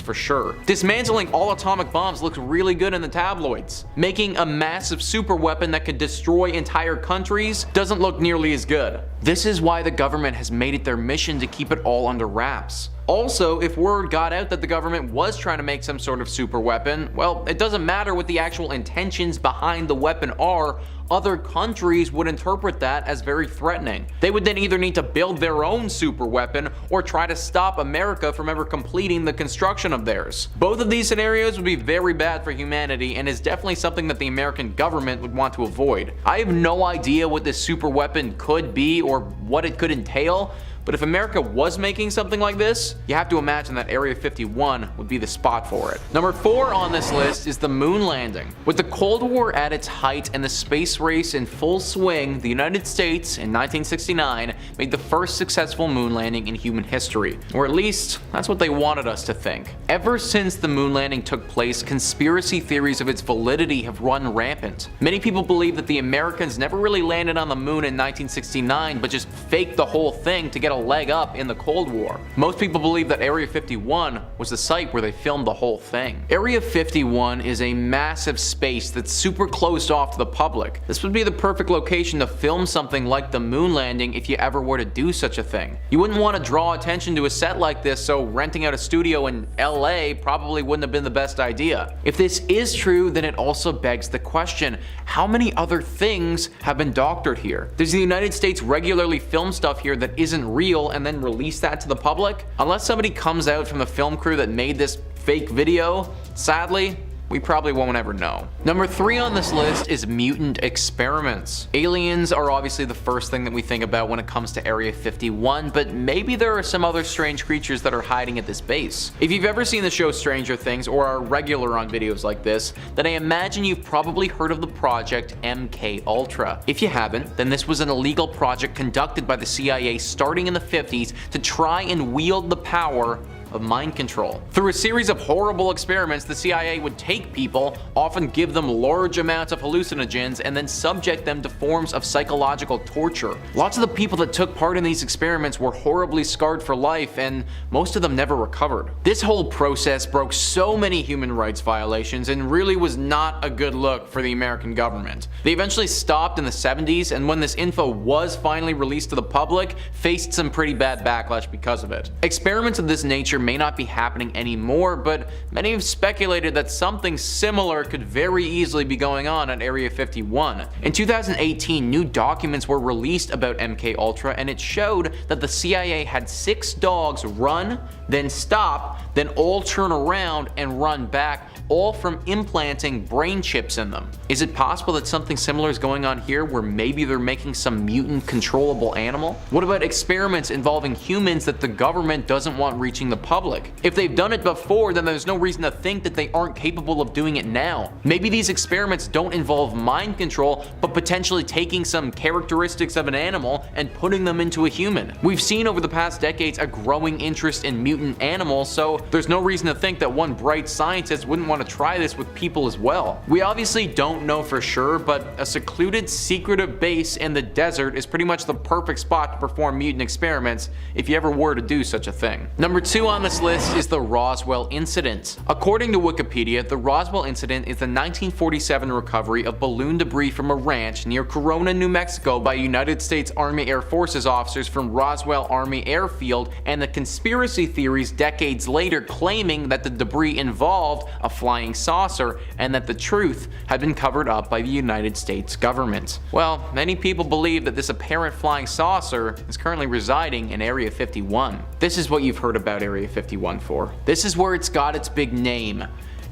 Speaker 1: for sure. Dismantling all atomic bombs looks really good in the tabloids. Making a massive super weapon that could destroy entire countries doesn't look nearly as good. This is why the government has made it their mission to keep it all under wraps. Also, if word got out that the government was trying to make some sort of super weapon, well, it doesn't matter what the actual intentions behind the weapon are, other countries would interpret that as very threatening. They would then either need to build their own super weapon or try to stop America from ever completing the construction of theirs. Both of these scenarios would be very bad for humanity and is definitely something that the American government would want to avoid. I have no idea what this super weapon could be or what it could entail, but if America was making something like this, you have to imagine that Area 51 would be the spot for it. Number 4 on this list is the moon landing. With the Cold War at its height and the space race in full swing, the United States in 1969 made the first successful moon landing in human history, or at least that's what they wanted us to think. Ever since the moon landing took place, conspiracy theories of its validity have run rampant. Many people believe that the Americans never really landed on the moon in 1969, but just faked the whole thing to get a leg up in the Cold War. Most people believe that Area 51 was the site where they filmed the whole thing. Area 51 is a massive space that's super closed off to the public. This would be the perfect location to film something like the moon landing if you ever were to do such a thing. You wouldn't want to draw attention to a set like this, so renting out a studio in LA probably wouldn't have been the best idea. If this is true, then it also begs the question, how many other things have been doctored here? Does the United States regularly film stuff here that isn't real and then release that to the public? Unless somebody comes out from the film crew that made this fake video, sadly, we probably won't ever know. Number 3 on this list is Mutant Experiments. Aliens are obviously the first thing that we think about when it comes to Area 51, but maybe there are some other strange creatures that are hiding at this base. If you've ever seen the show Stranger Things or are regular on videos like this, then I imagine you've probably heard of the project MK Ultra. If you haven't, then this was an illegal project conducted by the CIA starting in the 50s to try and wield the power of mind control. Through a series of horrible experiments, the CIA would take people, often give them large amounts of hallucinogens, and then subject them to forms of psychological torture. Lots of the people that took part in these experiments were horribly scarred for life, and most of them never recovered. This whole process broke so many human rights violations and really was not a good look for the American government. They eventually stopped in the 70s, and when this info was finally released to the public, faced some pretty bad backlash because of it. Experiments of this nature may not be happening anymore, but many have speculated that something similar could very easily be going on at Area 51. In 2018, new documents were released about MK Ultra, and it showed that the CIA had 6 dogs run, then stop, then all turn around and run back, all from implanting brain chips in them. Is it possible that something similar is going on here, where maybe they're making some mutant controllable animal? What about experiments involving humans that the government doesn't want reaching the public? If they've done it before, then there's no reason to think that they aren't capable of doing it now. Maybe these experiments don't involve mind control, but potentially taking some characteristics of an animal and putting them into a human. We've seen over the past decades a growing interest in mutant animals, so there's no reason to think that one bright scientist wouldn't want to try this with people as well. We obviously don't know for sure, but a secluded, secretive base in the desert is pretty much the perfect spot to perform mutant experiments if you ever were to do such a thing. Number 2 on this list is the Roswell Incident. According to Wikipedia, the Roswell Incident is the 1947 recovery of balloon debris from a ranch near Corona, New Mexico by United States Army Air Forces officers from Roswell Army Airfield, and the conspiracy theories decades later claiming that the debris involved a flying saucer and that the truth had been covered up by the United States government. Well, many people believe that this apparent flying saucer is currently residing in Area 51. This is what you've heard about Area 51 for. This is where it's got its big name: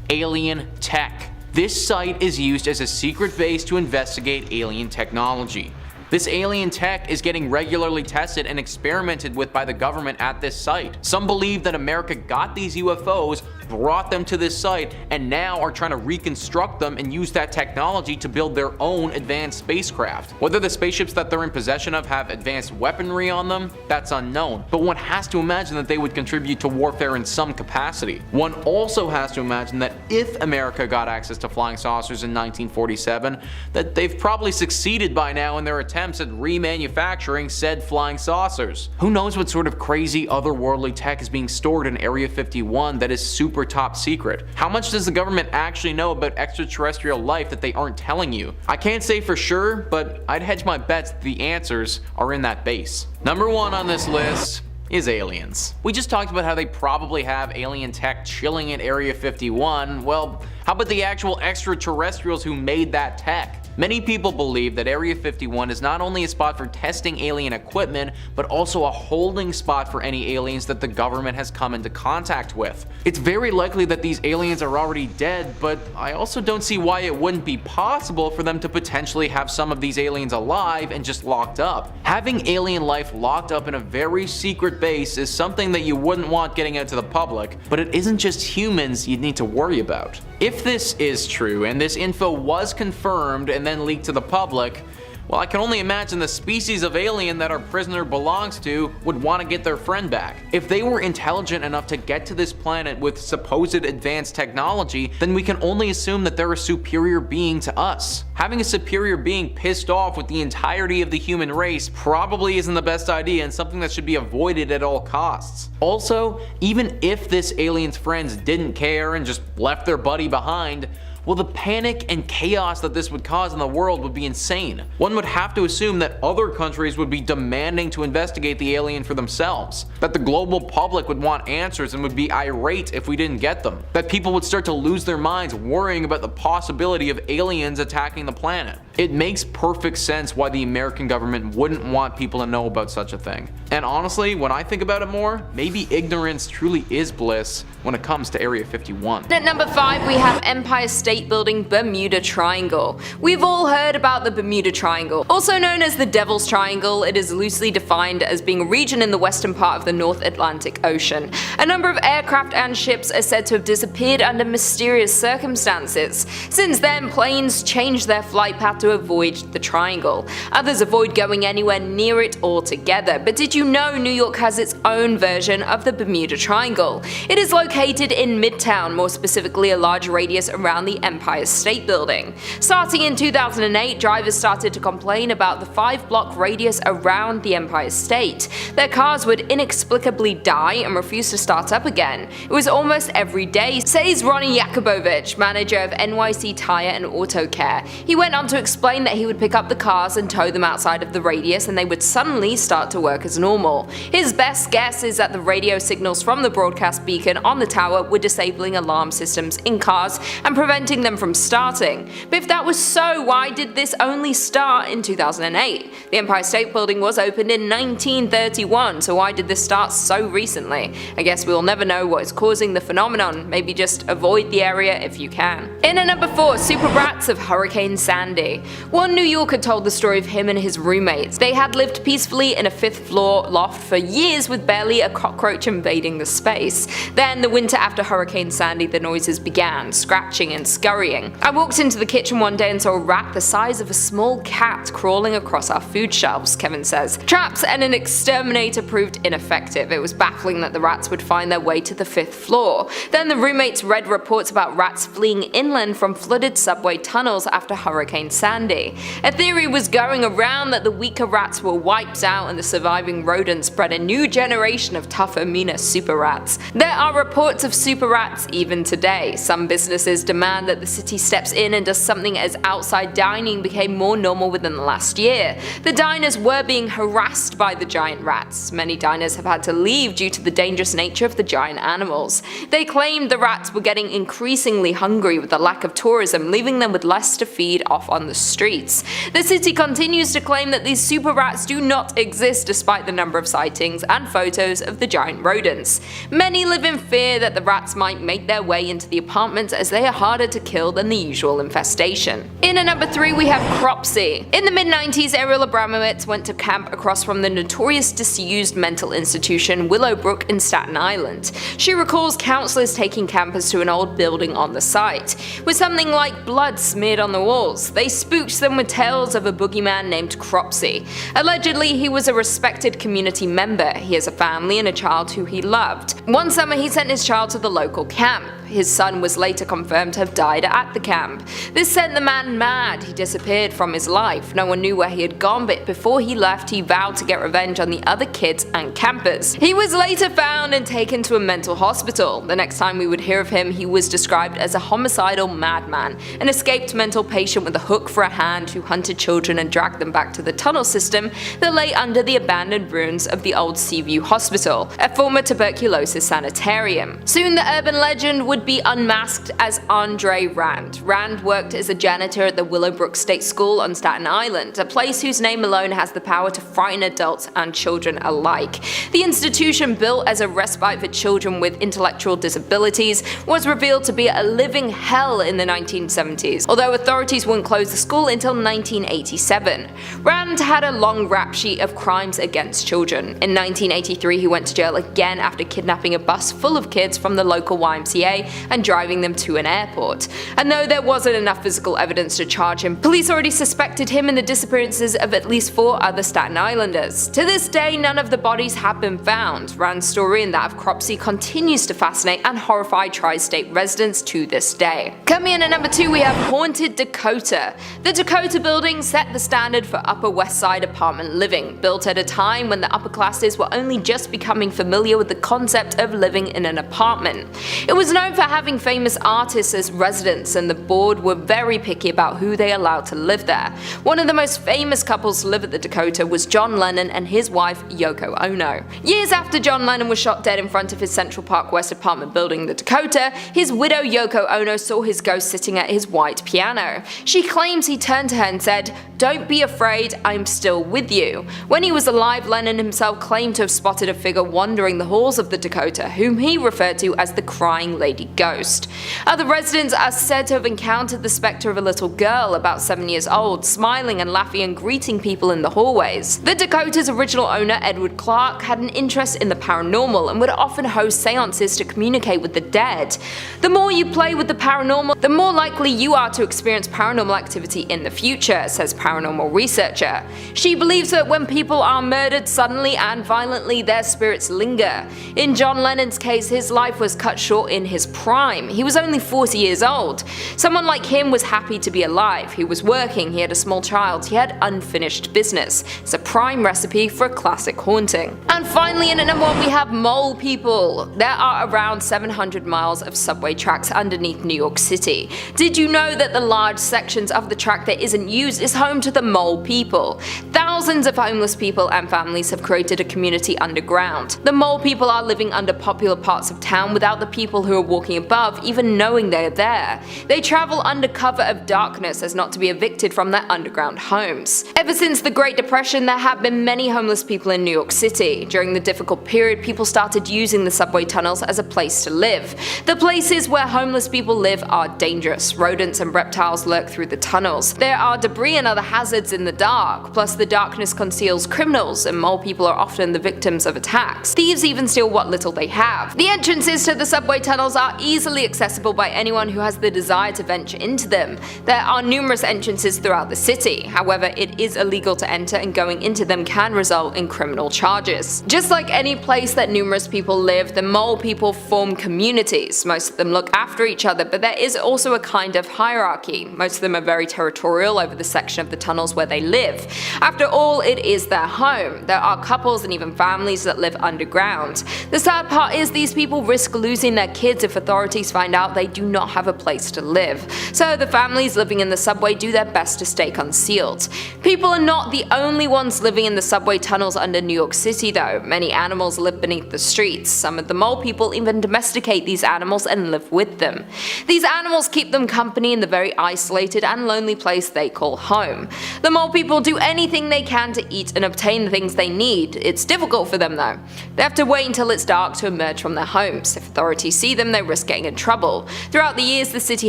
Speaker 1: alien tech. This site is used as a secret base to investigate alien technology. This alien tech is getting regularly tested and experimented with by the government at this site. Some believe that America got these UFOs, brought them to this site, and now are trying to reconstruct them and use that technology to build their own advanced spacecraft. Whether the spaceships that they're in possession of have advanced weaponry on them, that's unknown, but one has to imagine that they would contribute to warfare in some capacity. One also has to imagine that if America got access to flying saucers in 1947, that they've probably succeeded by now in their attempts at remanufacturing said flying saucers. Who knows what sort of crazy otherworldly tech is being stored in Area 51 that is super top secret? How much does the government actually know about extraterrestrial life that they aren't telling you? I can't say for sure, but I'd hedge my bets that the answers are in that base. Number 1 on this list is aliens. We just talked about how they probably have alien tech chilling at Area 51. Well, how about the actual extraterrestrials who made that tech? Many people believe that Area 51 is not only a spot for testing alien equipment, but also a holding spot for any aliens that the government has come into contact with. It's very likely that these aliens are already dead, but I also don't see why it wouldn't be possible for them to potentially have some of these aliens alive and just locked up. Having alien life locked up in a very secret base is something that you wouldn't want getting out to the public, but it isn't just humans you'd need to worry about. If this is true, and this info was confirmed and then leaked to the public, well, I can only imagine the species of alien that our prisoner belongs to would want to get their friend back. If they were intelligent enough to get to this planet with supposed advanced technology, then we can only assume that they're a superior being to us. Having a superior being pissed off with the entirety of the human race probably isn't the best idea and something that should be avoided at all costs. Also, even if this alien's friends didn't care and just left their buddy behind, well, the panic and chaos that this would cause in the world would be insane. One would have to assume that other countries would be demanding to investigate the alien for themselves, that the global public would want answers and would be irate if we didn't get them, that people would start to lose their minds worrying about the possibility of aliens attacking the planet. It makes perfect sense why the American government wouldn't want people to know about such a thing. And honestly, when I think about it more, maybe ignorance truly is bliss when it comes to Area 51.
Speaker 2: At number 5, we have Empire State Building Bermuda Triangle. We've all heard about the Bermuda Triangle. Also known as the Devil's Triangle, it is loosely defined as being a region in the western part of the North Atlantic Ocean. A number of aircraft and ships are said to have disappeared under mysterious circumstances. Since then, planes changed their flight path to avoid the triangle. Others avoid going anywhere near it altogether. But did you know New York has its own version of the Bermuda Triangle? It is located in Midtown, more specifically a large radius around the Empire State Building. Starting in 2008, drivers started to complain about the 5-block radius around the Empire State. Their cars would inexplicably die and refuse to start up again. It was almost every day, says Ronnie Yakubovich, manager of NYC Tire and Auto Care. He went on to explain that he would pick up the cars and tow them outside of the radius and they would suddenly start to work as normal. His best guess is that the radio signals from the broadcast beacon on the tower were disabling alarm systems in cars and preventing them from starting. But if that was so, why did this only start in 2008? The Empire State Building was opened in 1931, so why did this start so recently? I guess we'll never know what is causing the phenomenon. Maybe just avoid the area if you can. In at number 4, Super Rats of Hurricane Sandy. One New Yorker told the story of him and his roommates. They had lived peacefully in a 5th floor loft for years with barely a cockroach invading the space. Then, the winter after Hurricane Sandy, the noises began, scratching and scurrying. I walked into the kitchen one day and saw a rat the size of a small cat crawling across our food shelves, Kevin says. Traps and an exterminator proved ineffective. It was baffling that the rats would find their way to the 5th floor. Then the roommates read reports about rats fleeing inland from flooded subway tunnels after Hurricane Sandy. A theory was going around that the weaker rats were wiped out and the surviving rodents bred a new generation of tougher, meaner super rats. There are reports of super rats even today. Some businesses demand that the city steps in and does something as outside dining became more normal within the last year. The diners were being harassed by the giant rats. Many diners have had to leave due to the dangerous nature of the giant animals. They claimed the rats were getting increasingly hungry with the lack of tourism, leaving them with less to feed off on the streets. The city continues to claim that these super rats do not exist despite the number of sightings and photos of the giant rodents. Many live in fear that the rats might make their way into the apartments as they are harder to kill than the usual infestation. In at number 3 we have Cropsey. In the mid-90s, Ariel Abramowitz went to camp across from the notorious disused mental institution Willowbrook in Staten Island. She recalls counselors taking campers to an old building on the site, with something like blood smeared on the walls. They spooked them with tales of a boogeyman named Cropsey. Allegedly, he was a respected community member. He has a family and a child who he loved. One summer, he sent his child to the local camp. His son was later confirmed to have died at the camp. This sent the man mad. He disappeared from his life. No one knew where he had gone, but before he left, he vowed to get revenge on the other kids and campers. He was later found and taken to a mental hospital. The next time we would hear of him, he was described as a homicidal madman, an escaped mental patient with a hook for a hand who hunted children and dragged them back to the tunnel system that lay under the abandoned ruins of the old Seaview Hospital, a former tuberculosis sanitarium. Soon the urban legend would would be unmasked as Andre Rand. Rand worked as a janitor at the Willowbrook State School on Staten Island, a place whose name alone has the power to frighten adults and children alike. The institution, built as a respite for children with intellectual disabilities, was revealed to be a living hell in the 1970s, although authorities wouldn't close the school until 1987. Rand had a long rap sheet of crimes against children. In 1983, he went to jail again after kidnapping a bus full of kids from the local YMCA and driving them to an airport. And though there wasn't enough physical evidence to charge him, police already suspected him in the disappearances of at least 4 other Staten Islanders. To this day, none of the bodies have been found. Rand's story and that of Cropsey continues to fascinate and horrify tri-state residents to this day. Coming in at number 2, we have Haunted Dakota. The Dakota building set the standard for Upper West Side apartment living, built at a time when the upper classes were only just becoming familiar with the concept of living in an apartment. It was known for having famous artists as residents, and the board were very picky about who they allowed to live there. One of the most famous couples to live at the Dakota was John Lennon and his wife Yoko Ono. Years after John Lennon was shot dead in front of his Central Park West apartment building, the Dakota, his widow Yoko Ono saw his ghost sitting at his white piano. She claims he turned to her and said, "Don't be afraid, I'm still with you." When he was alive, Lennon himself claimed to have spotted a figure wandering the halls of the Dakota, whom he referred to as the Crying Lady Ghost. Other residents are said to have encountered the spectre of a little girl about 7 years old, smiling and laughing and greeting people in the hallways. The Dakota's original owner, Edward Clark, had an interest in the paranormal and would often host seances to communicate with the dead. The more you play with the paranormal, the more likely you are to experience paranormal activity in the future, says paranormal researcher. She believes that when people are murdered suddenly and violently, their spirits linger. In John Lennon's case, his life was cut short in his prime. He was only 40 years old. Someone like him was happy to be alive. He was working, he had a small child, he had unfinished business. It's a prime recipe for a classic haunting. And finally, in at number 1, we have Mole People. There are around 700 miles of subway tracks underneath New York City. Did you know that the large sections of the track that isn't used is home to the Mole People? Thousands of homeless people and families have created a community underground. The Mole People are living under popular parts of town without the people who are walking above even knowing they are there. They travel under cover of darkness as not to be evicted from their underground homes. Ever since the Great Depression, there have been many homeless people in New York City. During the difficult period, people started using the subway tunnels as a place to live. The places where homeless people live are dangerous. Rodents and reptiles lurk through the tunnels. There are debris and other hazards in the dark, plus the darkness conceals criminals, and Mole People are often the victims of attacks. Thieves even steal what little they have. The entrances to the subway tunnels are easily accessible by anyone who has the desire to venture into them. There are numerous entrances throughout the city. However, it is illegal to enter, and going into them can result in criminal charges. Just like any place that numerous people live, the Mole People form communities. Most of them look after each other, but there is also a kind of hierarchy. Most of them are very territorial over the section of the tunnels where they live. After all, it is their home. There are couples and even families that live underground. The sad part is these people risk losing their kids if authorities find out they do not have a place to live. So the families living in the subway do their best to stay concealed. People are not the only ones living in the subway tunnels under New York City though. Many animals live beneath the streets. Some of the Mole People even domesticate these animals and live with them. These animals keep them company in the very isolated and lonely place they call home. The Mole People do anything they can to eat and obtain the things they need. It's difficult for them though. They have to wait until it's dark to emerge from their homes. If authorities see them, they risk getting in trouble. Throughout the years, the city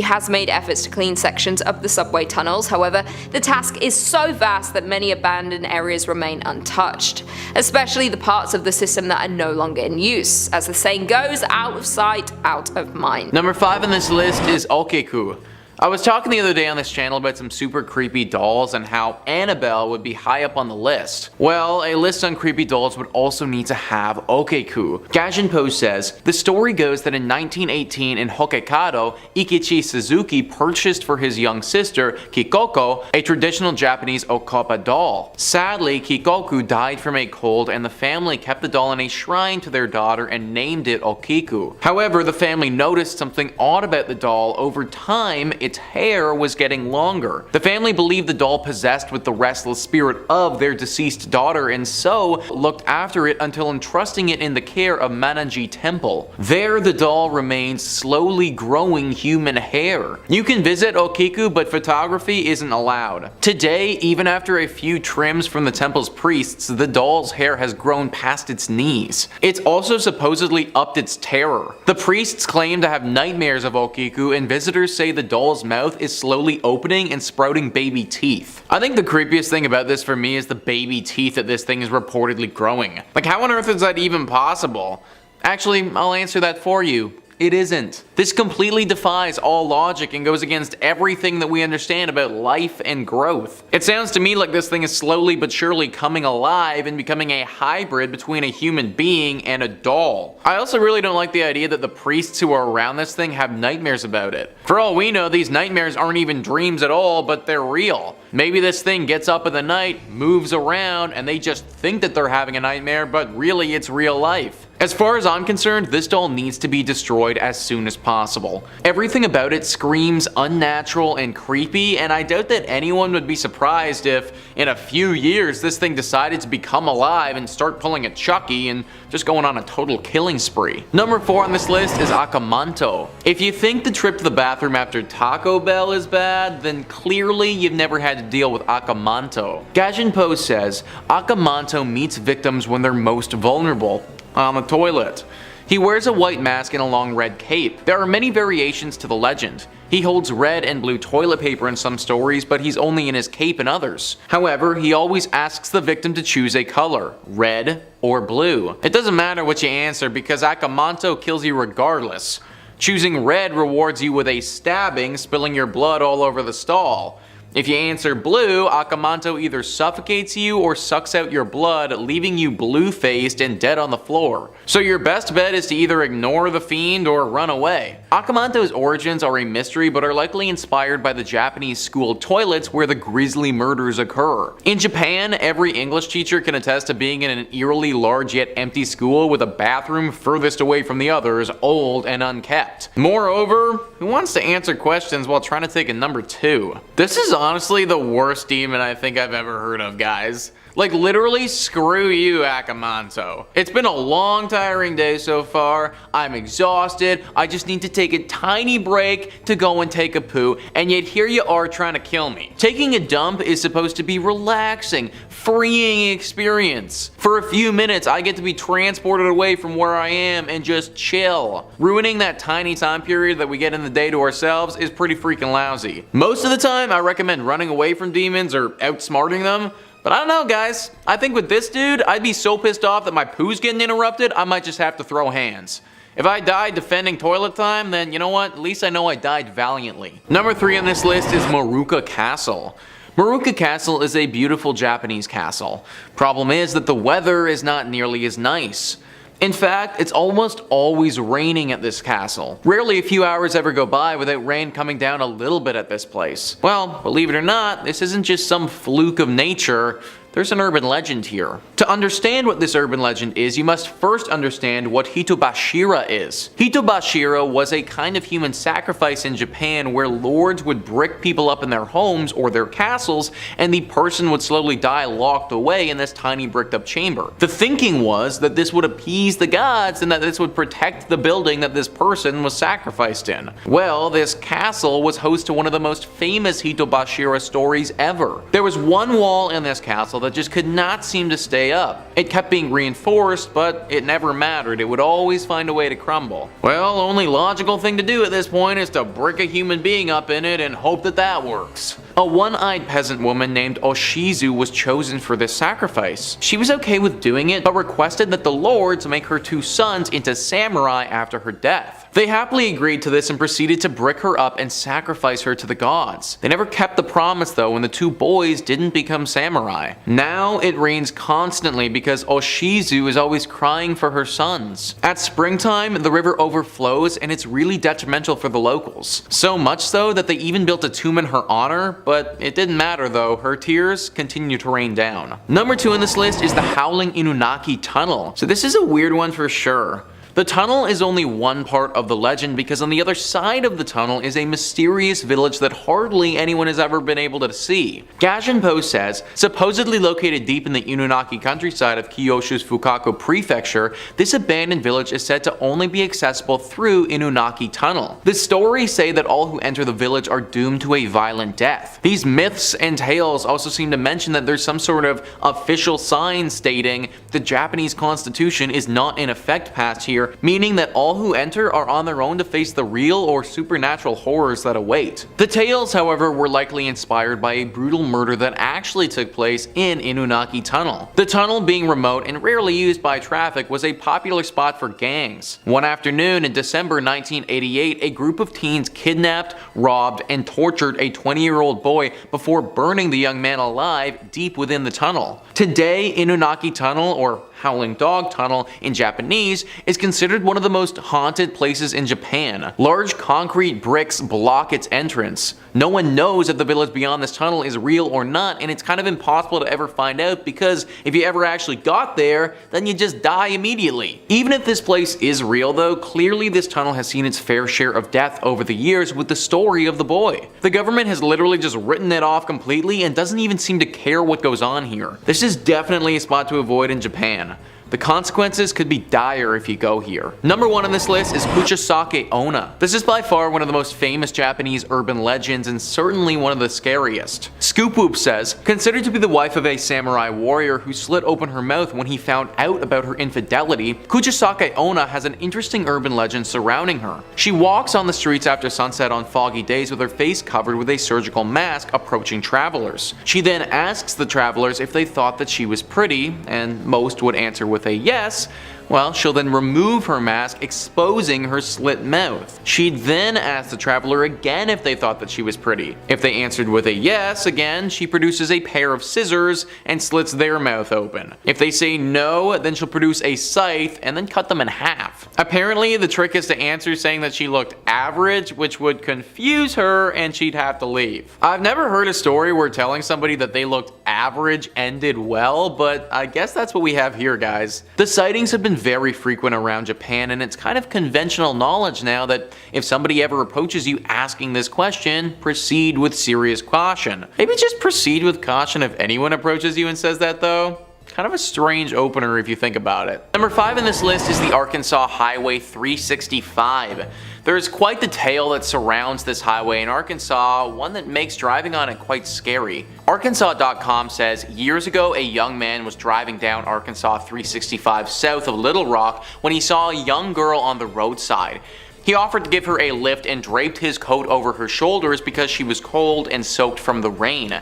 Speaker 2: has made efforts to clean sections of the subway tunnels. However, the task is so vast that many abandoned areas remain untouched, especially the parts of the system that are no longer in use. As the saying goes, out of sight, out of mind.
Speaker 1: Number 5 on this list is Okeku. I was talking the other day on this channel about some super creepy dolls and how Annabelle would be high up on the list. Well, a list on creepy dolls would also need to have Okeku. Gajinpo says, the story goes that in 1918 in Hokkaido, Ikichi Suzuki purchased for his young sister, Kikoko, a traditional Japanese Okapa doll. Sadly, Kikoku died from a cold and the family kept the doll in a shrine to their daughter and named it Okiku. However, the family noticed something odd about the doll over time its hair was getting longer. The family believed the doll possessed with the restless spirit of their deceased daughter and so looked after it until entrusting it in the care of Mananji Temple. There the doll remains slowly growing human hair. You can visit Okiku, but photography isn't allowed. Today, even after a few trims from the temple's priests, the doll's hair has grown past its knees. It's also supposedly upped its terror. The priests claim to have nightmares of Okiku, and visitors say the doll's mouth is slowly opening and sprouting baby teeth. I think the creepiest thing about this for me is the baby teeth that this thing is reportedly growing. Like, how on earth is that even possible? Actually, I'll answer that for you. It isn't. This completely defies all logic and goes against everything that we understand about life and growth. It sounds to me like this thing is slowly but surely coming alive and becoming a hybrid between a human being and a doll. I also really don't like the idea that the priests who are around this thing have nightmares about it. For all we know, these nightmares aren't even dreams at all, but they're real. Maybe this thing gets up in the night, moves around, and they just think that they're having a nightmare, but really it's real life. As far as I'm concerned, this doll needs to be destroyed as soon as possible. Everything about it screams unnatural and creepy, and I doubt that anyone would be surprised if, in a few years, this thing decided to become alive and start pulling a Chucky and just going on a total killing spree. Number 4 on this list is Akamanto. If you think the trip to the bathroom after Taco Bell is bad, then clearly you've never had to deal with Akamanto. Gajinpo says, Akamanto meets victims when they're most vulnerable. On the toilet. He wears a white mask and a long red cape. There are many variations to the legend. He holds red and blue toilet paper in some stories, but he's only in his cape in others. However, he always asks the victim to choose a color, red or blue. It doesn't matter what you answer because Akamanto kills you regardless. Choosing red rewards you with a stabbing, spilling your blood all over the stall. If you answer blue, Akamanto either suffocates you or sucks out your blood, leaving you blue-faced and dead on the floor. So your best bet is to either ignore the fiend or run away. Akamanto's origins are a mystery but are likely inspired by the Japanese school toilets where the grisly murders occur. In Japan, every English teacher can attest to being in an eerily large yet empty school with a bathroom furthest away from the others, old and unkept. Moreover, who wants to answer questions while trying to take a number 2? This is honestly the worst demon I think I've ever heard of, guys. Like, literally, screw you, Akamanto. It's been a long, tiring day so far. I'm exhausted. I just need to take a tiny break to go and take a poo, and yet here you are trying to kill me. Taking a dump is supposed to be relaxing, freeing experience. For a few minutes, I get to be transported away from where I am and just chill. Ruining that tiny time period that we get in the day to ourselves is pretty freaking lousy. Most of the time, I recommend running away from demons or outsmarting them. But I don't know, guys. I think with this dude, I'd be so pissed off that my poo's getting interrupted, I might just have to throw hands. If I died defending toilet time, then you know what? At least I know I died valiantly. Number 3 on this list is Morocca Castle. Morocca Castle is a beautiful Japanese castle. Problem is that the weather is not nearly as nice. In fact, it's almost always raining at this castle. Rarely a few hours ever go by without rain coming down a little bit at this place. Well, believe it or not, this isn't just some fluke of nature. There's an urban legend here. To understand what this urban legend is, you must first understand what Hitobashira is. Hitobashira was a kind of human sacrifice in Japan where lords would brick people up in their homes or their castles, and the person would slowly die locked away in this tiny bricked up chamber. The thinking was that this would appease the gods and that this would protect the building that this person was sacrificed in. Well, this castle was host to one of the most famous Hitobashira stories ever. There was one wall in this castle that just could not seem to stay up. It kept being reinforced, but it never mattered. It would always find a way to crumble. Well, the only logical thing to do at this point is to brick a human being up in it and hope that that works. A one-eyed peasant woman named Oshizu was chosen for this sacrifice. She was okay with doing it, but requested that the lords make her 2 sons into samurai after her death. They happily agreed to this and proceeded to brick her up and sacrifice her to the gods. They never kept the promise though, when the 2 boys didn't become samurai. Now it rains constantly because Oshizu is always crying for her sons. At springtime, the river overflows and it's really detrimental for the locals. So much so that they even built a tomb in her honor, but it didn't matter though, her tears continue to rain down. Number 2 on this list is the Howling Inunaki Tunnel. So this is a weird one for sure. The tunnel is only one part of the legend because on the other side of the tunnel is a mysterious village that hardly anyone has ever been able to see. Gaijin says, supposedly located deep in the Inunaki countryside of Kyushu's Fukaku prefecture, this abandoned village is said to only be accessible through Inunaki Tunnel. The stories say that all who enter the village are doomed to a violent death. These myths and tales also seem to mention that there's some sort of official sign stating the Japanese constitution is not in effect past here, meaning that all who enter are on their own to face the real or supernatural horrors that await. The tales, however, were likely inspired by a brutal murder that actually took place in Inunaki Tunnel. The tunnel, being remote and rarely used by traffic, was a popular spot for gangs. One afternoon in December 1988, a group of teens kidnapped, robbed, and tortured a 20-year-old boy before burning the young man alive deep within the tunnel. Today, Inunaki Tunnel, or Howling Dog Tunnel in Japanese, is considered one of the most haunted places in Japan. Large concrete bricks block its entrance. No one knows if the village beyond this tunnel is real or not, and it's kind of impossible to ever find out because if you ever actually got there, then you just die immediately. Even if this place is real though, clearly this tunnel has seen its fair share of death over the years with the story of the boy. The government has literally just written it off completely and doesn't even seem to care what goes on here. This is definitely a spot to avoid in Japan. The consequences could be dire if you go here. Number 1 on this list is Uchisake Ona. This is by far one of the most famous Japanese urban legends and certainly one of the scariest. Scoop Whoop says, considered to be the wife of a samurai warrior who slit open her mouth when he found out about her infidelity, Uchisake Ona has an interesting urban legend surrounding her. She walks on the streets after sunset on foggy days with her face covered with a surgical mask approaching travelers. She then asks the travelers if they thought that she was pretty, and most would answer with a yes. Well, she'll then remove her mask, exposing her slit mouth. She'd then ask the traveler again if they thought that she was pretty. If they answered with a yes again, she produces a pair of scissors and slits their mouth open. If they say no, then she'll produce a scythe and then cut them in half. Apparently, the trick is to answer saying that she looked average, which would confuse her and she'd have to leave. I've never heard a story where telling somebody that they looked average ended well, but I guess that's what we have here, guys. The sightings have been very frequent around Japan, and it's kind of conventional knowledge now that if somebody ever approaches you asking this question, proceed with serious caution. Maybe just proceed with caution if anyone approaches you and says that though. Kind of a strange opener if you think about it. Number 5 in this list is the Arkansas Highway 365. There's quite the tale that surrounds this highway in Arkansas, one that makes driving on it quite scary. Arkansas.com says, years ago a young man was driving down Arkansas 365 south of Little Rock when he saw a young girl on the roadside. He offered to give her a lift and draped his coat over her shoulders because she was cold and soaked from the rain.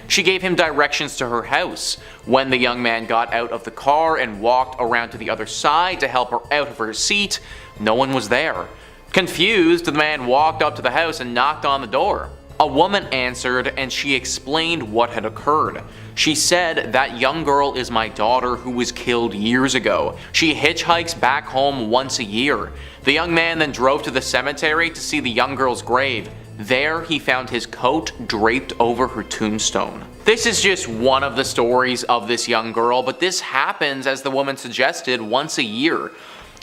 Speaker 1: She gave him directions to her house. When the young man got out of the car and walked around to the other side to help her out of her seat, no one was there. Confused, the man walked up to the house and knocked on the door. A woman answered and she explained what had occurred. She said, that young girl is my daughter who was killed years ago. She hitchhikes back home once a year. The young man then drove to the cemetery to see the young girl's grave. There he found his coat draped over her tombstone. This is just one of the stories of this young girl, but this happens, as the woman suggested, once a year.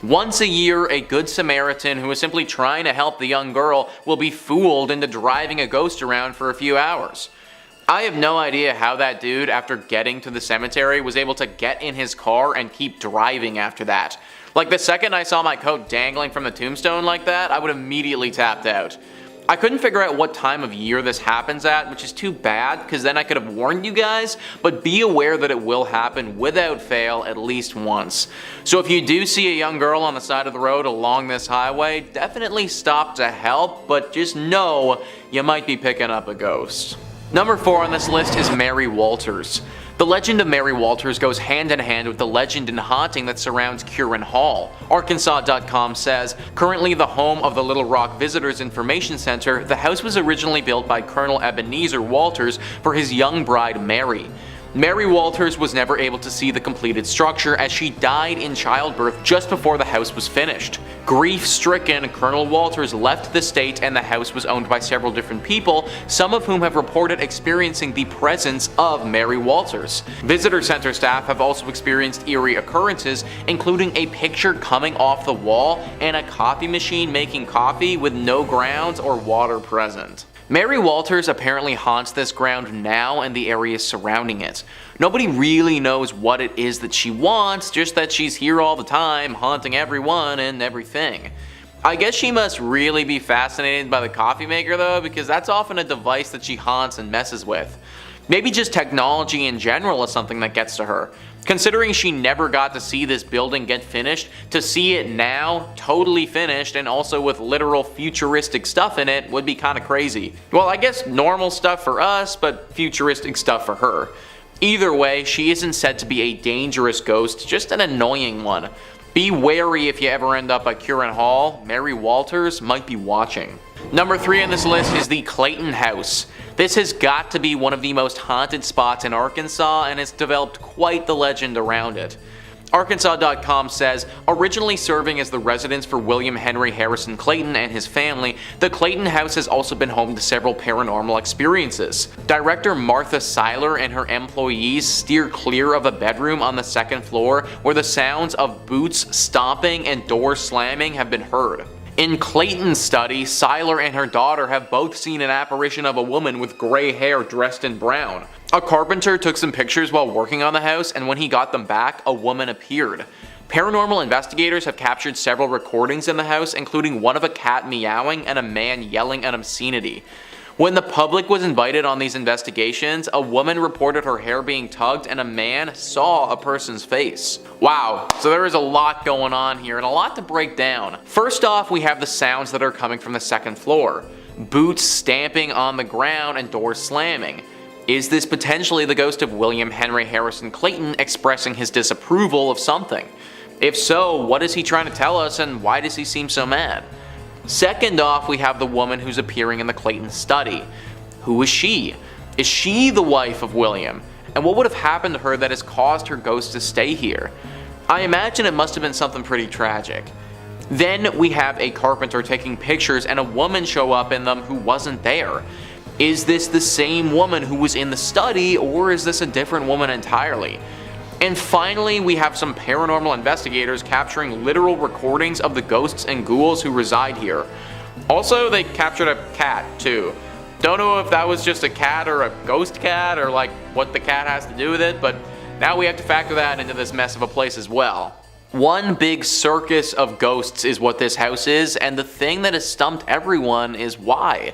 Speaker 1: Once a year, a good Samaritan who is simply trying to help the young girl will be fooled into driving a ghost around for a few hours. I have no idea how that dude, after getting to the cemetery, was able to get in his car and keep driving after that. Like, the second I saw my coat dangling from the tombstone like that, I would immediately tapped out. I couldn't figure out what time of year this happens at, which is too bad, because then I could have warned you guys, but be aware that it will happen without fail at least once. So if you do see a young girl on the side of the road along this highway, definitely stop to help, but just know you might be picking up a ghost. Number 4 on this list is Mary Walters. The legend of Mary Walters goes hand in hand with the legend and haunting that surrounds Curran Hall. Arkansas.com says, currently the home of the Little Rock Visitors Information Center, the house was originally built by Colonel Ebenezer Walters for his young bride Mary. Mary Walters was never able to see the completed structure as she died in childbirth just before the house was finished. Grief-stricken, Colonel Walters left the state and the house was owned by several different people, some of whom have reported experiencing the presence of Mary Walters. Visitor center staff have also experienced eerie occurrences, including a picture coming off the wall and a coffee machine making coffee with no grounds or water present. Mary Walters apparently haunts this ground now and the areas surrounding it. Nobody really knows what it is that she wants, just that she's here all the time, haunting everyone and everything. I guess she must really be fascinated by the coffee maker though, because that's often a device that she haunts and messes with. Maybe just technology in general is something that gets to her. Considering she never got to see this building get finished, to see it now, totally finished, and also with literal futuristic stuff in it would be kinda crazy. Well, I guess normal stuff for us, but futuristic stuff for her. Either way, she isn't said to be a dangerous ghost, just an annoying one. Be wary if you ever end up at Curran Hall, Mary Walters might be watching. Number 3 on this list is the Clayton House. This has got to be one of the most haunted spots in Arkansas and has developed quite the legend around it. Arkansas.com says, originally serving as the residence for William Henry Harrison Clayton and his family, the Clayton House has also been home to several paranormal experiences. Director Martha Seiler and her employees steer clear of a bedroom on the second floor where the sounds of boots stomping and doors slamming have been heard. In Clayton's study, Seiler and her daughter have both seen an apparition of a woman with gray hair dressed in brown. A carpenter took some pictures while working on the house, and when he got them back, a woman appeared. Paranormal investigators have captured several recordings in the house, including one of a cat meowing and a man yelling an obscenity. When the public was invited on these investigations, a woman reported her hair being tugged and a man saw a person's face. Wow, so there is a lot going on here and a lot to break down. First off, we have the sounds that are coming from the second floor. Boots stamping on the ground and doors slamming. Is this potentially the ghost of William Henry Harrison Clayton expressing his disapproval of something? If so, what is he trying to tell us and why does he seem so mad? Second off, we have the woman who's appearing in the Clayton study. Who is she? Is she the wife of William? And what would have happened to her that has caused her ghost to stay here? I imagine it must have been something pretty tragic. Then we have a carpenter taking pictures and a woman show up in them who wasn't there. Is this the same woman who was in the study, or is this a different woman entirely? And finally, we have some paranormal investigators capturing literal recordings of the ghosts and ghouls who reside here. Also, they captured a cat too. Don't know if that was just a cat or a ghost cat or like what the cat has to do with it, but now we have to factor that into this mess of a place as well. One big circus of ghosts is what this house is, and the thing that has stumped everyone is why.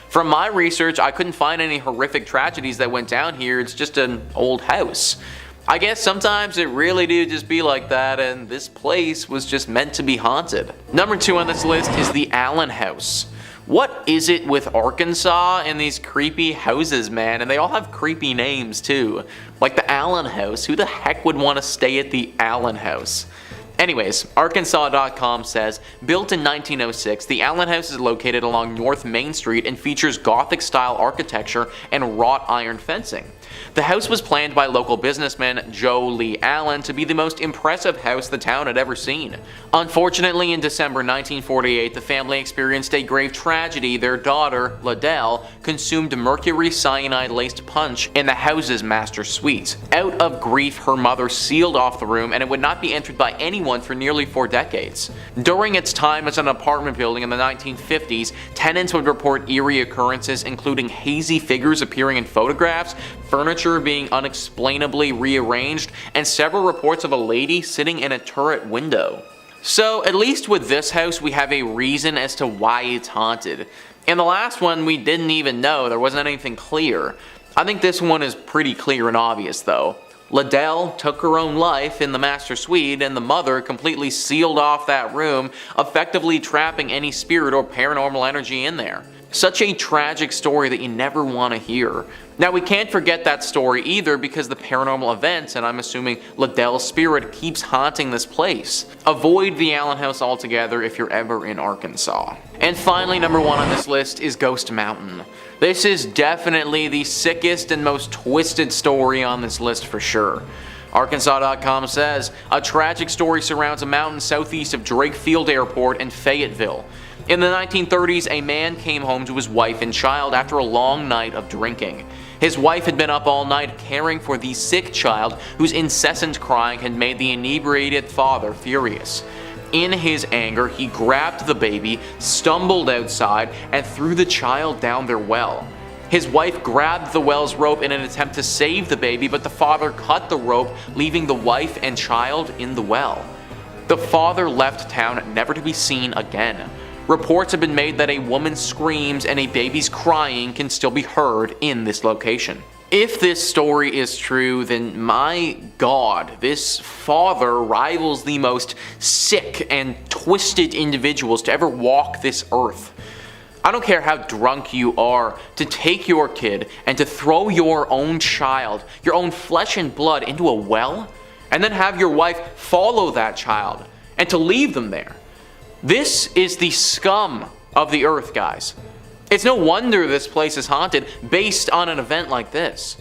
Speaker 1: From my research, I couldn't find any horrific tragedies that went down here. It's just an old house. I guess sometimes it really do just be like that, and this place was just meant to be haunted. Number 2 on this list is the Allen House. What is it with Arkansas and these creepy houses, man? And they all have creepy names too. Like the Allen House. Who the heck would want to stay at the Allen House? Anyways, Arkansas.com says, built in 1906, the Allen House is located along North Main Street and features Gothic-style architecture and wrought iron fencing. The house was planned by local businessman Joe Lee Allen to be the most impressive house the town had ever seen. Unfortunately, in December 1948, the family experienced a grave tragedy. Their daughter, Liddell, consumed mercury cyanide-laced punch in the house's master suite. Out of grief, her mother sealed off the room and it would not be entered by anyone for nearly 4 decades. During its time as an apartment building in the 1950s, tenants would report eerie occurrences including hazy figures appearing in photographs, furniture being unexplainably rearranged, and several reports of a lady sitting in a turret window. So at least with this house we have a reason as to why it's haunted. In the last one we didn't even know, there wasn't anything clear. I think this one is pretty clear and obvious though. Liddell took her own life in the master suite and the mother completely sealed off that room, effectively trapping any spirit or paranormal energy in there. Such a tragic story that you never want to hear. Now we can't forget that story either because the paranormal events, and I'm assuming Liddell's spirit, keeps haunting this place. Avoid the Allen House altogether if you're ever in Arkansas. And finally, number 1 on this list is Ghost Mountain. This is definitely the sickest and most twisted story on this list for sure. Arkansas.com says, a tragic story surrounds a mountain southeast of Drake Field Airport in Fayetteville. In the 1930s, a man came home to his wife and child after a long night of drinking. His wife had been up all night caring for the sick child whose incessant crying had made the inebriated father furious. In his anger, he grabbed the baby, stumbled outside, and threw the child down their well. His wife grabbed the well's rope in an attempt to save the baby, but the father cut the rope, leaving the wife and child in the well. The father left town, never to be seen again. Reports have been made that a woman's screams and a baby's crying can still be heard in this location. If this story is true, then my god, this father rivals the most sick and twisted individuals to ever walk this earth. I don't care how drunk you are, to take your kid and to throw your own child, your own flesh and blood into a well, and then have your wife follow that child, and to leave them there. This is the scum of the earth, guys. It's no wonder this place is haunted based on an event like this.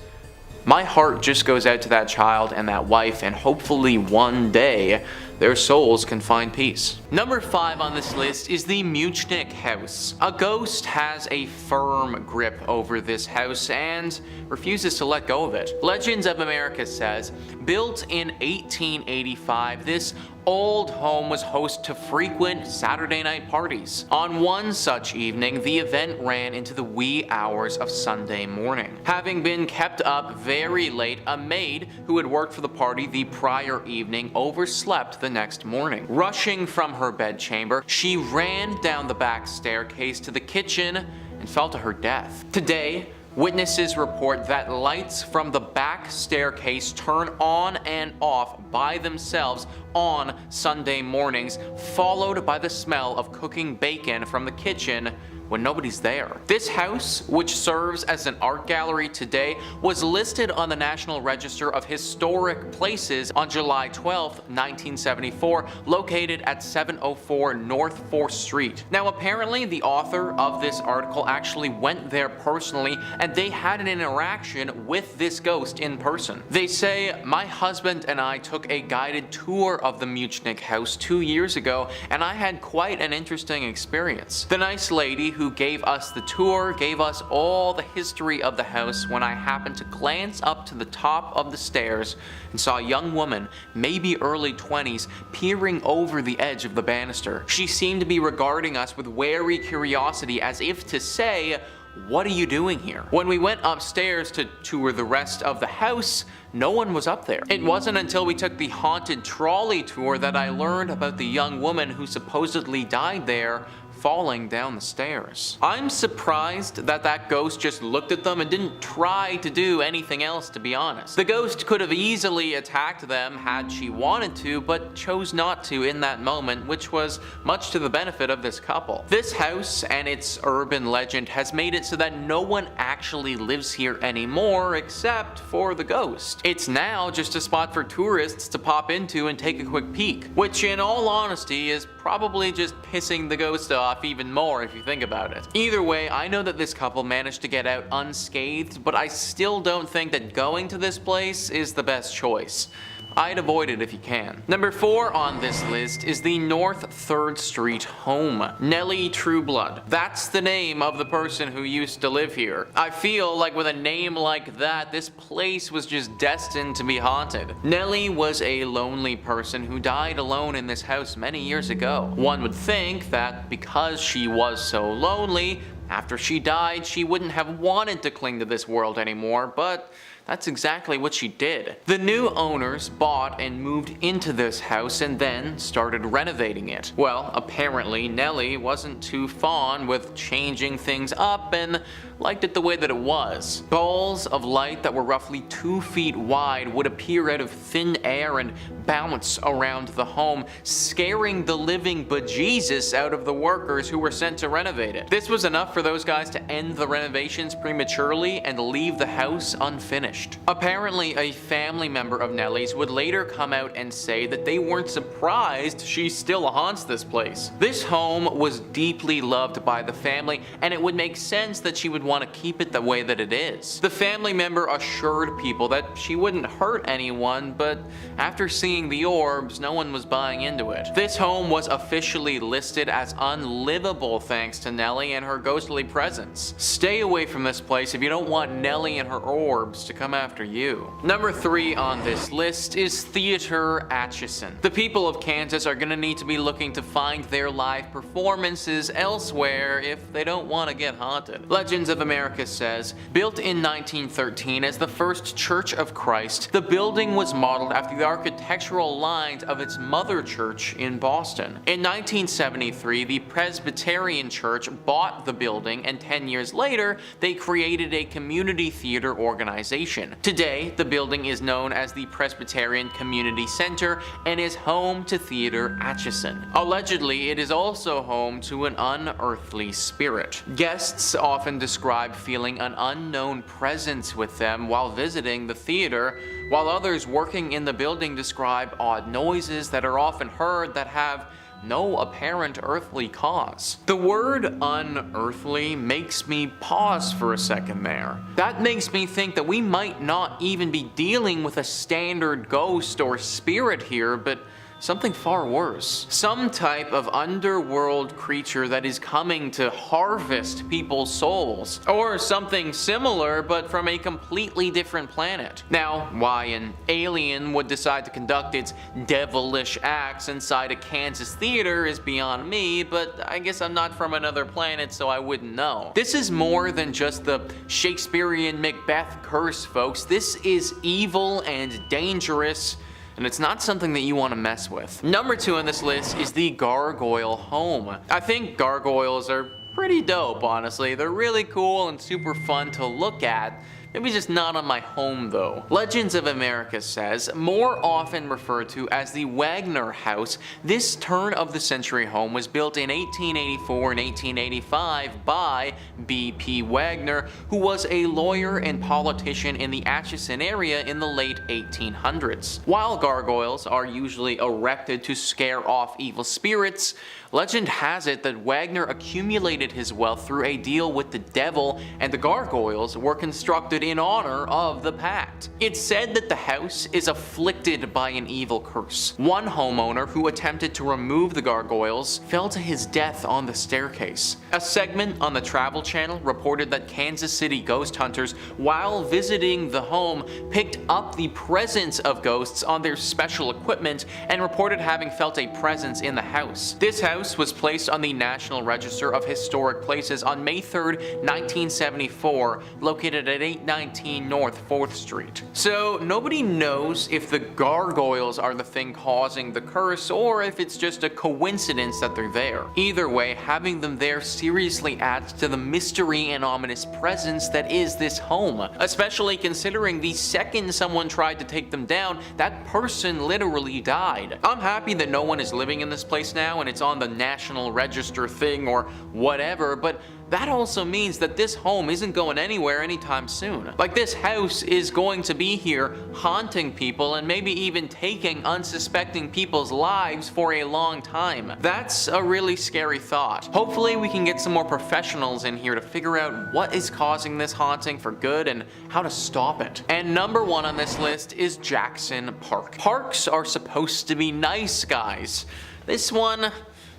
Speaker 1: My heart just goes out to that child and that wife, and hopefully one day their souls can find peace. Number 5 on this list is the Mutant House. A ghost has a firm grip over this house and refuses to let go of it. Legends of America says, built in 1885, this old home was host to frequent Saturday night parties. On one such evening, the event ran into the wee hours of Sunday morning. Having been kept up very late, a maid who had worked for the party the prior evening overslept the next morning. Rushing from her bedchamber, she ran down the back staircase to the kitchen and fell to her death. Today, witnesses report that lights from the back staircase turn on and off by themselves on Sunday mornings, followed by the smell of cooking bacon from the kitchen when nobody's there. This house, which serves as an art gallery today, was listed on the National Register of Historic Places on July 12, 1974, located at 704 North 4th Street. Now apparently the author of this article actually went there personally, and they had an interaction with this ghost in person. They say, my husband and I took a guided tour of the Mutant House 2 years ago, and I had quite an interesting experience. The nice lady who gave us the tour gave us all the history of the house when I happened to glance up to the top of the stairs and saw a young woman, maybe early 20s, peering over the edge of the banister. She seemed to be regarding us with wary curiosity, as if to say, what are you doing here? When we went upstairs to tour the rest of the house, no one was up there. It wasn't until we took the haunted trolley tour that I learned about the young woman who supposedly died there, falling down the stairs. I'm surprised that that ghost just looked at them and didn't try to do anything else, to be honest. The ghost could have easily attacked them had she wanted to, but chose not to in that moment, which was much to the benefit of this couple. This house and its urban legend has made it so that no one actually lives here anymore except for the ghost. It's now just a spot for tourists to pop into and take a quick peek, which in all honesty is probably just pissing the ghost off even more if you think about it. Either way, I know that this couple managed to get out unscathed, but I still don't think that going to this place is the best choice. I'd avoid it if you can. Number 4 on this list is the North 3rd Street home. Nellie Trueblood. That's the name of the person who used to live here. I feel like with a name like that, this place was just destined to be haunted. Nellie was a lonely person who died alone in this house many years ago. One would think that because she was so lonely, after she died, she wouldn't have wanted to cling to this world anymore, but that's exactly what she did. The new owners bought and moved into this house and then started renovating it. Well, apparently Nellie wasn't too fond with changing things up and liked it the way that it was. Balls of light that were roughly 2 feet wide would appear out of thin air and bounce around the home, scaring the living bejesus out of the workers who were sent to renovate it. This was enough for those guys to end the renovations prematurely and leave the house unfinished. Apparently, a family member of Nellie's would later come out and say that they weren't surprised she still haunts this place. This home was deeply loved by the family, and it would make sense that she would want to keep it the way that it is. The family member assured people that she wouldn't hurt anyone, but after seeing the orbs, no one was buying into it. This home was officially listed as unlivable thanks to Nellie and her ghostly presence. Stay away from this place if you don't want Nellie and her orbs to come after you. Number 3 on this list is Theater Atchison. The people of Kansas are gonna need to be looking to find their live performances elsewhere if they don't want to get haunted. Legends of America says, built in 1913 as the first Church of Christ, the building was modeled after the architectural lines of its mother church in Boston. In 1973, the Presbyterian Church bought the building, and 10 years later, they created a community theater organization. Today, the building is known as the Presbyterian Community Center and is home to Theater Atchison. Allegedly, it is also home to an unearthly spirit. Guests often describe feeling an unknown presence with them while visiting the theater, while others working in the building describe odd noises that are often heard that have no apparent earthly cause. The word unearthly makes me pause for a second there. That makes me think that we might not even be dealing with a standard ghost or spirit here, but something far worse. Some type of underworld creature that is coming to harvest people's souls. Or something similar, but from a completely different planet. Now, why an alien would decide to conduct its devilish acts inside a Kansas theater is beyond me, but I guess I'm not from another planet, so I wouldn't know. This is more than just the Shakespearean Macbeth curse, folks. This is evil and dangerous, and it's not something that you want to mess with. Number 2 on this list is the Gargoyle Home. I think gargoyles are pretty dope, honestly. They're really cool and super fun to look at. Maybe just not on my home though. Legends of America says, more often referred to as the Wagner House, this turn-of-the-century home was built in 1884 and 1885 by B.P. Wagner, who was a lawyer and politician in the Atchison area in the late 1800s. While gargoyles are usually erected to scare off evil spirits, legend has it that Wagner accumulated his wealth through a deal with the devil, and the gargoyles were constructed in honor of the pact. It's said that the house is afflicted by an evil curse. One homeowner who attempted to remove the gargoyles fell to his death on the staircase. A segment on the Travel Channel reported that Kansas City ghost hunters, while visiting the home, picked up the presence of ghosts on their special equipment and reported having felt a presence in the house. This house was placed on the National Register of Historic Places on May 3rd, 1974, located at 819 North 4th Street. So nobody knows if the gargoyles are the thing causing the curse or if it's just a coincidence that they're there. Either way, having them there seriously adds to the mystery and ominous presence that is this home, especially considering the second someone tried to take them down, that person literally died. I'm happy that no one is living in this place now and it's on the National Register thing or whatever, but that also means that this home isn't going anywhere anytime soon. Like, this house is going to be here haunting people and maybe even taking unsuspecting people's lives for a long time. That's a really scary thought. Hopefully we can get some more professionals in here to figure out what is causing this haunting for good and how to stop it. And number 1 on this list is Jackson Park. Parks are supposed to be nice, guys. This one,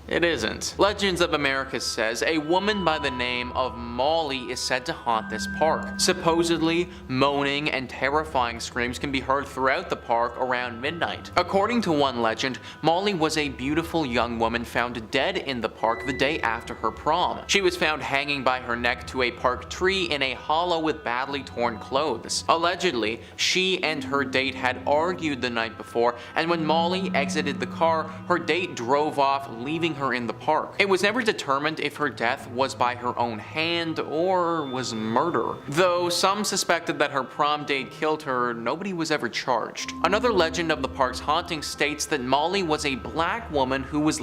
Speaker 1: it isn't. Legends of America says a woman by the name of Molly is said to haunt this park. Supposedly, moaning and terrifying screams can be heard throughout the park around midnight. According to one legend, Molly was a beautiful young woman found dead in the park the day after her prom. She was found hanging by her neck to a park tree in a hollow with badly torn clothes. Allegedly, she and her date had argued the night before, and when Molly exited the car, her date drove off, leaving her in the park. It was never determined if her death was by her own hand or was murder. Though some suspected that her prom date killed her, nobody was ever charged. Another legend of the park's haunting states that Molly was a black woman who was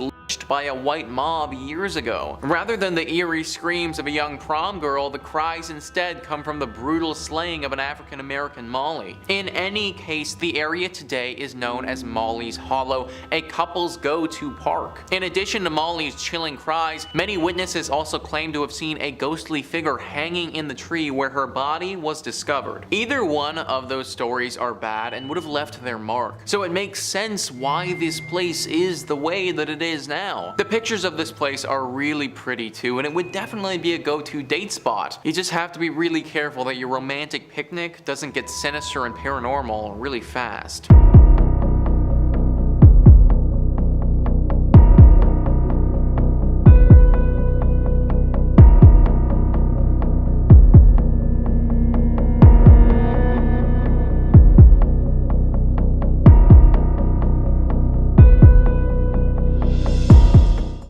Speaker 1: by a white mob years ago. Rather than the eerie screams of a young prom girl, the cries instead come from the brutal slaying of an African American Molly. In any case, the area today is known as Molly's Hollow, a couple's go-to park. In addition to Molly's chilling cries, many witnesses also claim to have seen a ghostly figure hanging in the tree where her body was discovered. Either one of those stories are bad and would have left their mark, so it makes sense why this place is the way that it is now. The pictures of this place are really pretty too, and it would definitely be a go-to date spot. You just have to be really careful that your romantic picnic doesn't get sinister and paranormal really fast.